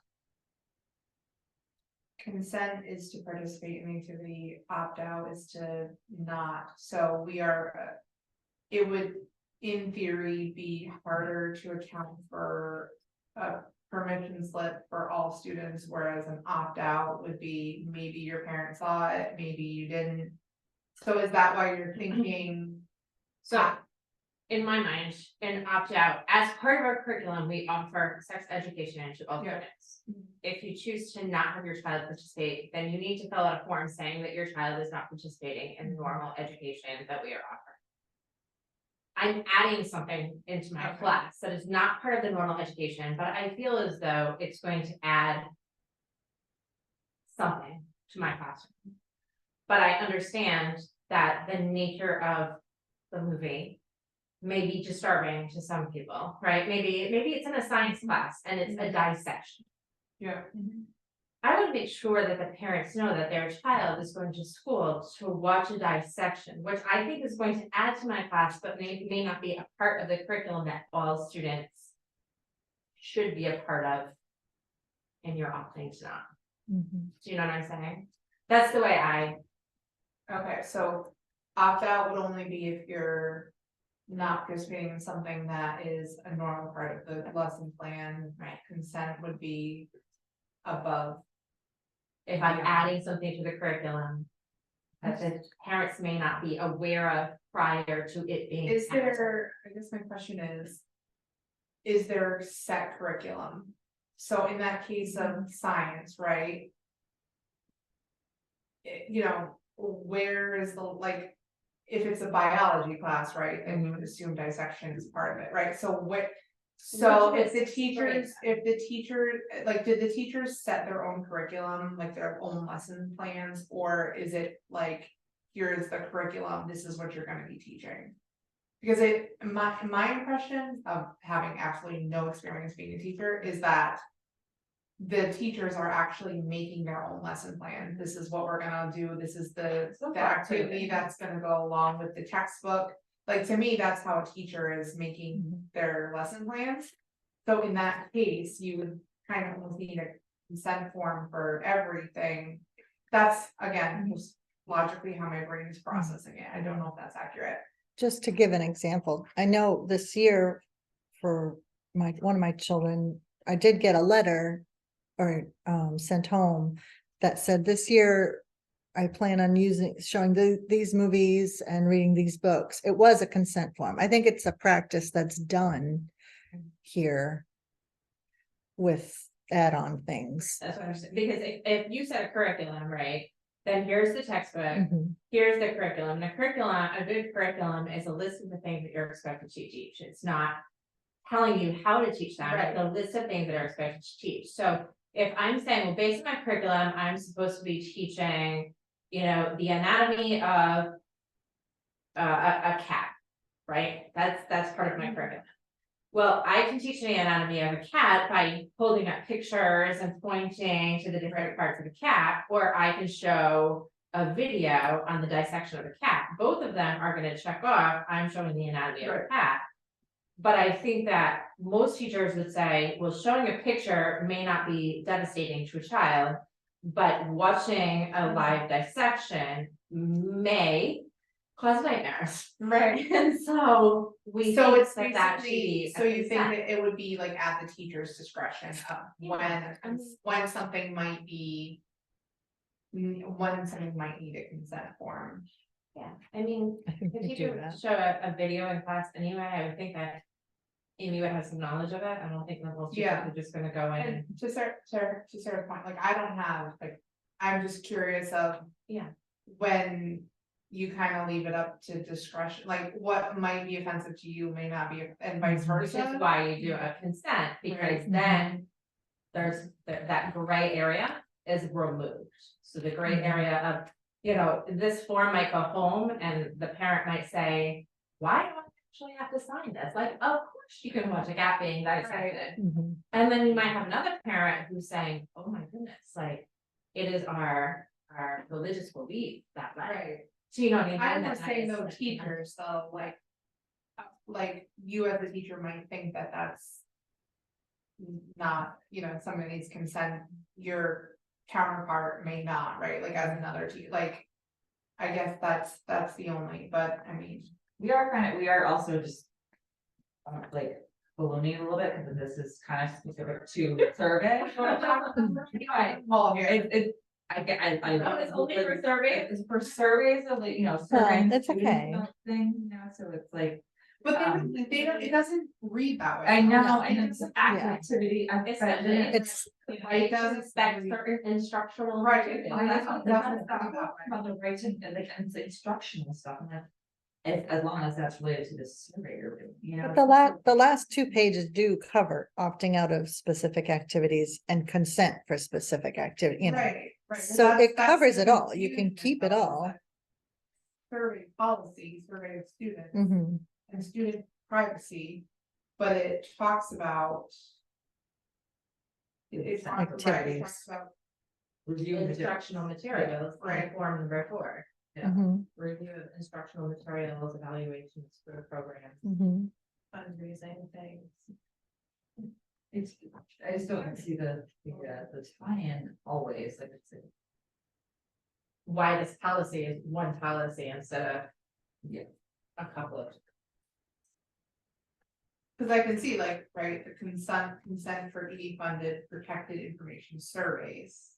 Consent is to participate in the activity, opt-out is to not, so we are. It would, in theory, be harder to account for a permission slip for all students, whereas an opt-out would be, maybe your parents saw it, maybe you didn't. So is that why you're thinking? So, in my mind, an opt-out, as part of our curriculum, we offer sex education to all students. If you choose to not have your child participate, then you need to fill out a form saying that your child is not participating in the normal education that we are offering. I'm adding something into my class that is not part of the normal education, but I feel as though it's going to add something to my classroom. But I understand that the nature of the movie may be disturbing to some people, right? Maybe it's in a science class and it's a dissection. Yeah. I would make sure that the parents know that their child is going to school to watch a dissection, which I think is going to add to my class, but may not be a part of the curriculum that all students should be a part of. And you're opting to not. Mhm. Do you know what I'm saying? That's the way I, Okay, so opt-out would only be if you're not participating in something that is a normal part of the lesson plan. Right. Consent would be above. if I'm adding something to the curriculum. That the parents may not be aware of prior to it being. Is added. there, I guess my question is there set curriculum? So in that case of science, right? You know, where is the, like, if it's a biology class, right, then you would assume dissection is part of it, right? So what? So Which if the is teachers, like, did the teachers set their own curriculum, like their own lesson plans, or is it like, here's the curriculum, this is what you're gonna be teaching? Because my impression of having absolutely no experience being a teacher is that the teachers are actually making their own lesson plan. This is what we're gonna do, this is the activity that's gonna go along with the textbook. Like, to me, that's how a teacher is making their lesson plans. So in that case, you would kind of almost need a consent form for everything. That's, again, just logically how my brain is processing it. I don't know if that's accurate. Just to give an example, I know this year for one of my children, I did get a letter or sent home that said this year I plan on showing these movies and reading these books. It was a consent form. I think it's a practice that's done here with add-on things. That's what I'm saying, because if you set a curriculum, right, then here's the textbook, Mhm. here's the curriculum. The curriculum, a good curriculum is a list of the things that you're expected to teach. It's not telling you how to teach them, it's a list of things that are expected to teach. So if I'm saying, well, based on my curriculum, I'm supposed to be teaching, you know, the anatomy of a cat, right? That's part of my curriculum. Well, I can teach the anatomy of a cat by holding up pictures and pointing to the different parts of the cat, or I can show a video on the dissection of a cat. Both of them are gonna check off, I'm showing the anatomy of a cat. But I think that most teachers would say, well, showing a picture may not be devastating to a child, but watching a live dissection may cause nightmares. Right. And so we So think it's that should basically, be. so you think that it would be like at the teacher's discretion of Yeah, when something might be. When something might need a consent form. Yeah, I mean, I think if they you do could that. show a video in class anyway, I would think that Amy would have some knowledge of it. I don't think the whole teachers Yeah. are just gonna go in And and. to start point, like, I don't have, like, I'm just curious of. Yeah. When you kind of leave it up to discretion, like, what might be offensive to you may not be, and vice Mhm. Which is versa. why you do a consent, because Right. then there's that gray area is removed. So the gray area of, this form might go home and the parent might say, why do I actually have to sign this? Like, of course you can watch a gap being dissected. Mhm. And then you might have another parent who's saying, oh my goodness, like, it is our religious belief that way. Right. So you know what I mean? I'm That just saying is- though, teachers, so like you as a teacher might think that that's. Not, some of these consent, your counterpart may not, right, like as another teacher, like. I guess that's the only, but I mean, We are also just. Like ballooning a little bit, because this is kind of specific to survey. Right. well, here, It's, I get, I. Oh, it's only for surveys? It's for surveys of, surveying. that's students okay. about things, so it's like, but they don't, it doesn't read that way. I know, No. and it's activity, It's but not- then It's, It doesn't expect read- certain instructional. Right, materials. I that's know, what- that's that's what what- I'm about the right to, like, and it's instructional stuff, and that. As long as that's related to the survey you're doing, but the last 2 pages do cover opting out of specific activities and consent for specific activity, Right, right. So That's- it that's covers the it all. You can confusion, keep it though, is all. that Survey policy, survey of students. Mhm. And student privacy, but it talks about. It talks, right, it Activities. talks about, Review Instructional materials, Right. form number 4. Mhm. Review of instructional materials, evaluations for the program. Mhm. Fundraising things. It's, I just don't see the tie-in always, like it's. Why this policy is one policy instead of. Yeah. A couple of. cause I can see like, right, the consent for funded protected information surveys.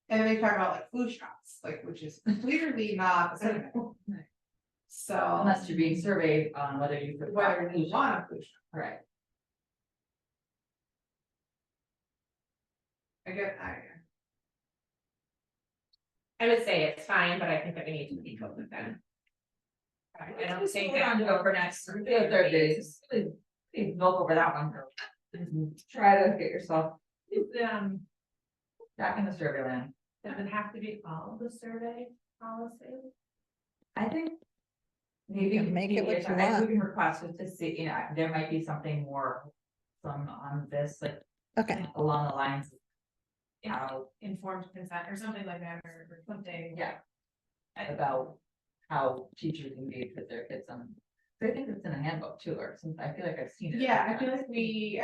And then they talk about like flu shots, like, which is clearly not a survey. So. Unless you're being surveyed on whether you. Whether you want a flu shot, Right. I would say it's fine, but I think that we need to be code with them. I don't think We're on to that. go for next Thursdays. Please go over that one. Try to get yourself back in the survey land. Does it have to be all the survey policy? I think. Maybe. can make it what you We want. can request it to see, there might be something more on this, like Okay, along the lines. Of how, Informed consent or something like that, or something. yeah. About how teachers engage with their kids on. I think it's in a handbook too, or something. I feel like I've seen it. yeah, I feel like we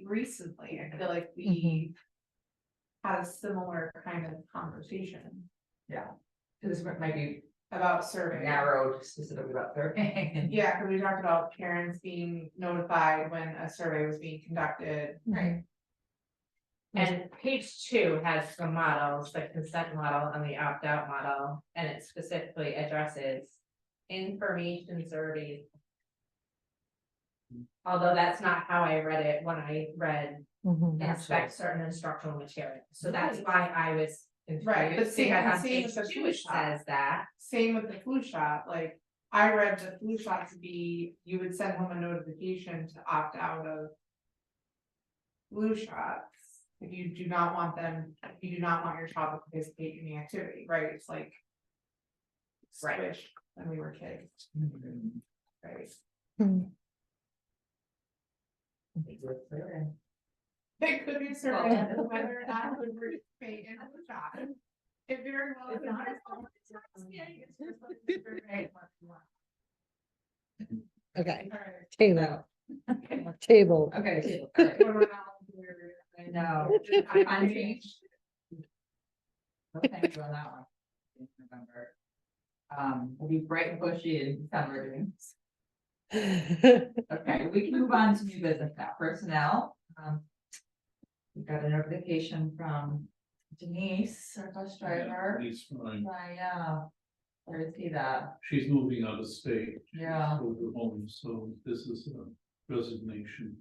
recently, I feel like we. Had a similar kind of conversation Yeah. So this might be about survey. narrowed specifically about surveying. Yeah, cause we talked about parents being notified when a survey was being conducted. right, And page 2 has the models, the consent model and the opt-out model, and it specifically addresses information surveys. Although that's not how I read it when I read Mhm. inspect certain instructional materials, so that's why I was. Right, but confused, same- because on same page with the 2 flu it shot. says that. Same with the flu shot, like, I read the flu shot to be, you would send home a notification to opt out of. Flu shots, if you do not want if you do not want your child to participate in the activity, right, it's like. Right. Switch when we were kids, right? Hmm. It could be a survey as to whether or not we participate in a flu shot. It very well. It's not a It's just like a survey. okay, Alright. table, table. Okay. table. What about your- I know. I'm changed. No, thank you on that one. In November. We'll be bright and bushy in December. Okay, we can move on to new business now, personnel. We got a notification from Denise, our bus driver. He's fine. Where is he that? She's moving out of state. Yeah, Over home, so this is a resignation.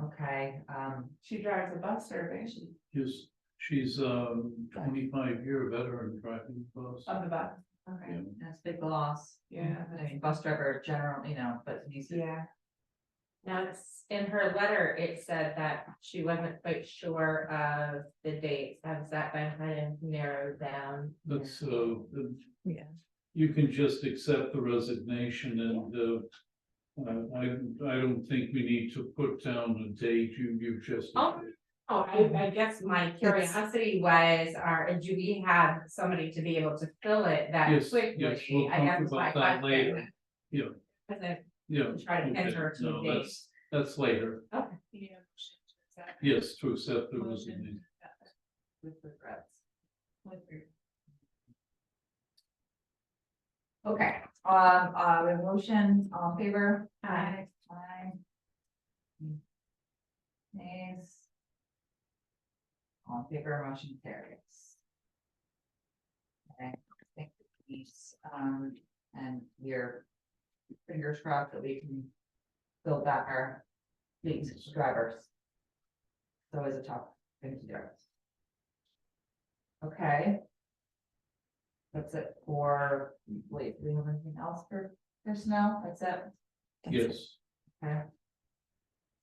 okay, She drives a bus survey, she, She's 25-year veteran driving bus. of the bus, Yeah. okay, that's a big loss. yeah. I mean, bus driver general, but he's. Yeah. Now, it's in her letter, it said that she wasn't quite sure of the dates. Has that been kind of narrowed down? That's Yeah. you can just accept the resignation and I don't think we need to put down a date. You just. Oh, I guess my curiosity was, do we have somebody to be able to fill it that Yes, quickly? yes, we'll I talk guess my about that later. question. Yeah. Because I Yeah. try to okay. enter to No, date. that's later. Okay. You need a motion to accept. Yes, to accept the Motion. resignation. With regrets. With your- Okay, we have a motion, all in favor? Aye. Aye. Nays. All in favor, motion carries. Okay, thank you, Denise. And your fingers crossed that we can build back our fleet of drivers. It's always a tough thing to do. Okay. That's it for, wait, do we have anything else for personnel? That's it? Yes. Okay.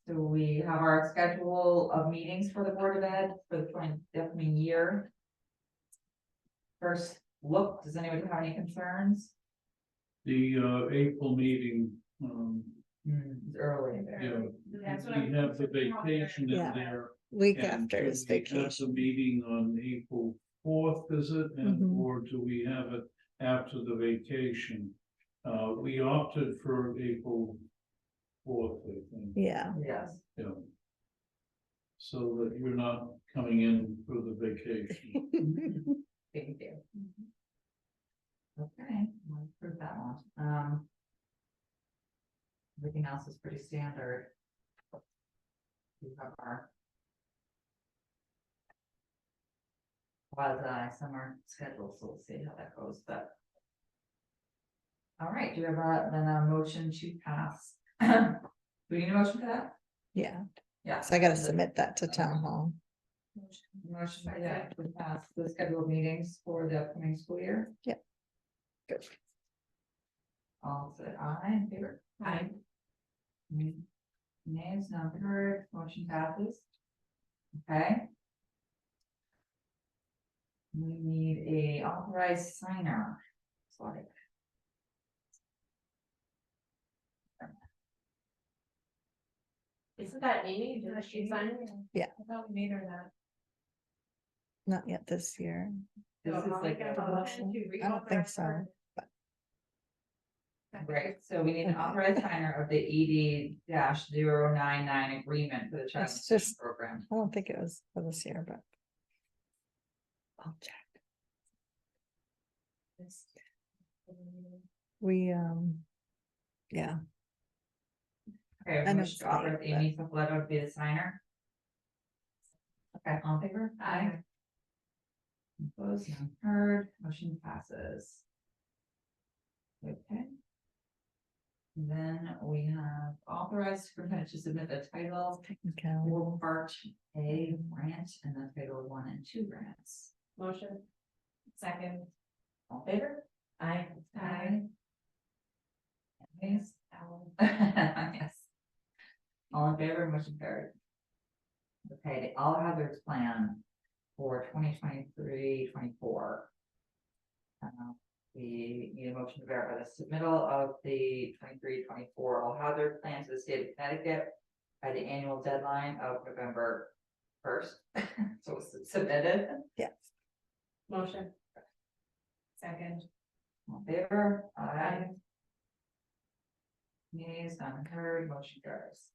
So we have our schedule of meetings for the Board of Ed for the upcoming year. First look, does anybody have any concerns? The April meeting, It's early. yeah, That's what we I'm- have the vacation in Yeah. there. Week and after do is we have vacation. The meeting on April 4th, is it, and Mhm. or do we have it after the vacation? We opted for April 4th, I think, Yeah. Yes. yeah. So that you're not coming in for the vacation. Thank you. Okay, we'll approve that one. Everything else is pretty standard. We have our summer schedule, so we'll see how that goes, but. All right, do you have a motion to pass? Do we need a motion for that? Yeah, Yeah. so I gotta submit that to town hall. Motion, yeah, to pass the scheduled meetings for the upcoming school year. Yep. Good. All said aye in favor? Aye. Nays, none heard, motion passes. Okay. We need a authorized signer. Sorry. Isn't that Amy? Did she sign it? I thought we made her that. Not yet this year. This is like I don't think so. Right, so we need an authorized signer of the ED-099 agreement for the child It's nutrition just- program. I don't think it was for this year, but. I'll check. We, yeah, Okay, I know we should it's authorize late, Amy Sufleto to be the signer. Okay, all in favor? Aye. Opposed, none heard, motion passes. Okay. Then we have authorized superintendent to submit the title technical. for part A grant and the title 1 and 2 grants. Motion. Second. All in favor? Aye. Aye. Yes. Yes. All in favor, motion carried. Okay, the all hazards plan for 2023-24. We need a motion to verify the submittal of the 23-24 all hazard plan to the state of Connecticut by the annual deadline of November 1st. So it's submitted. Yes. Motion. Second. All in favor? Aye. Nays, none heard, motion carries.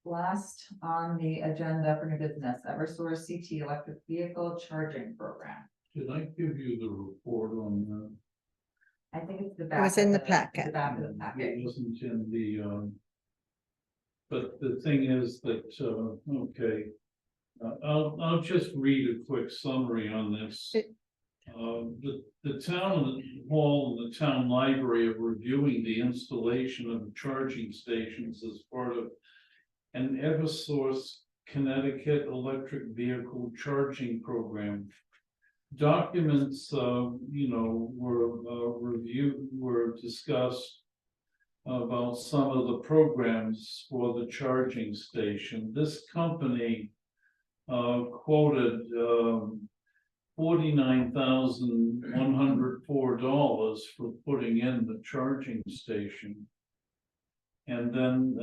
Last on the agenda for new business, Eversource CT electric vehicle charging program. Did I give you the report on that? I think it's the back. was in of the packet. The back of the packet. It wasn't in the, but the thing is that, okay, I'll just read a quick summary on this. It- The town hall and the town library are reviewing the installation of charging stations as part of an Eversource Connecticut electric vehicle charging program. Documents, were discussed about some of the programs for the charging station. This company quoted $49,104 for putting in the charging station. And then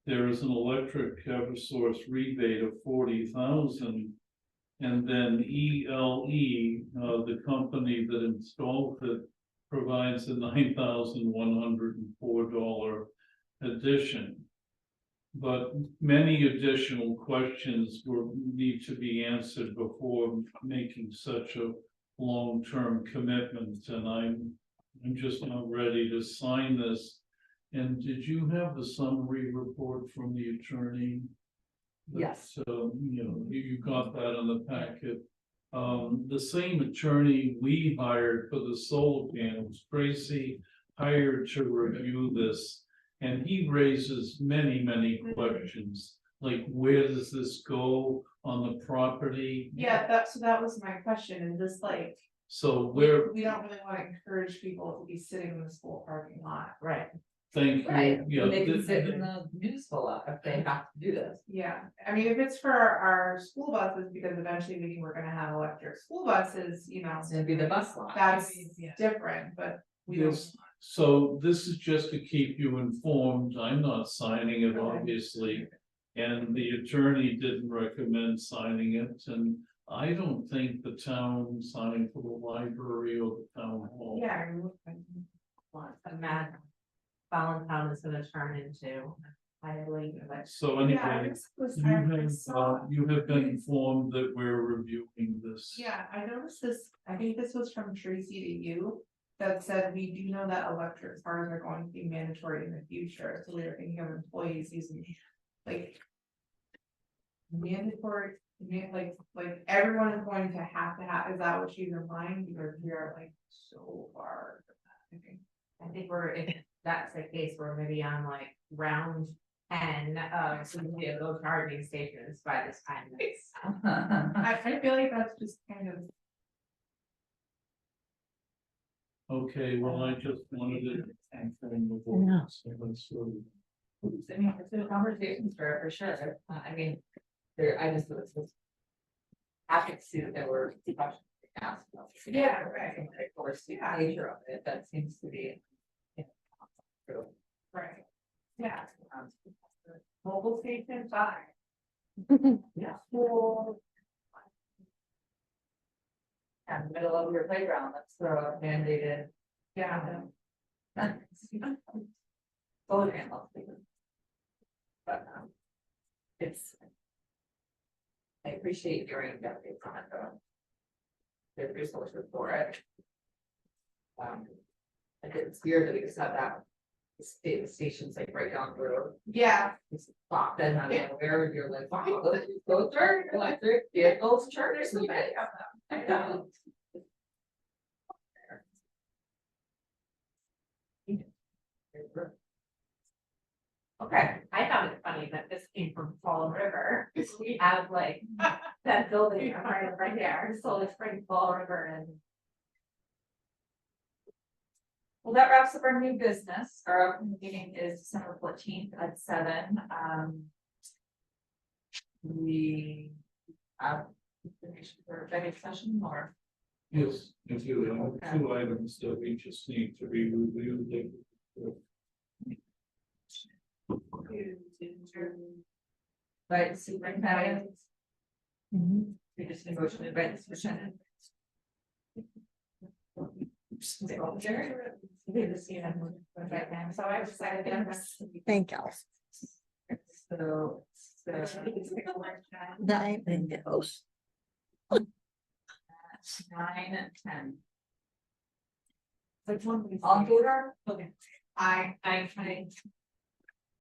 there is an electric Eversource rebate of $40,000. And then ELE, the company that installed it, provides a $9,104 addition. But many additional questions need to be answered before making such a long-term commitment, and I'm just not ready to sign this. And did you have the summary report from the attorney? Yes. So, you got that on the packet. The same attorney we hired for the solar panels, Tracy, hired to review this. And he raises many, many questions, like where does this go on the property? Yeah, that was my question, is this like, So we where, don't really wanna encourage people to be sitting in the school parking lot. Right. thank you. Right, Yeah, they can this- sit in the news full of if they have to do this. Yeah, I mean, if it's for our school buses, because eventually we're gonna have electric school buses, It's gonna be the bus lot. that's Yeah. different, but we don't. Yes, so this is just to keep you informed. I'm not signing it, obviously. And the attorney didn't recommend signing it, and I don't think the town signed for the library or the town hall. Yeah. I mean, Imagine Town is gonna turn into highly electric. So Yeah, I anyway, just was, you I saw. have been informed that we're reviewing this. Yeah, I noticed this, I think this was from Tracy to you, that said, we do know that electric cars are going to be mandatory in the future, so we are thinking of employees using, like. Mandatory, like everyone is going to have, is that what she's implying, because we are like so far. I think. I think we're, if that's the case, we're maybe on like round 10 of some vehicle charging stations by this time. I feel like that's just kind of. Okay, well, I just wanted to. No. So let's, I mean, it's been conversations for sure. I mean, I just was happy to see that there were questions asked. Yeah, right. Of course, the nature of it, that seems to be. True. Right. Yeah. Mobile station 5. Yeah. Cool. Yeah, in the middle of your playground, that's mandated. Yeah. Solar panels. But, it's. I appreciate hearing that they comment on. The resources for it. I think it's weird that we just have that. The stations like right down the road. Yeah. It's pop, then I'm aware you're like, wow, those are electric vehicles chargers. I know. Okay, I found it funny that this came from Fall River, because we have like that building right there, Solar Spring Fall River and. Well, that wraps up our new business. Our open meeting is December 14th at 7. We have information for executive session or. yes, if you have 2 items that we just need to be reviewed. Right, superintendent. We just negotiated by the superintendent. So I decided. Thank you. So. Nine and those. 9 and 10. Which one? All in favor? Okay. I.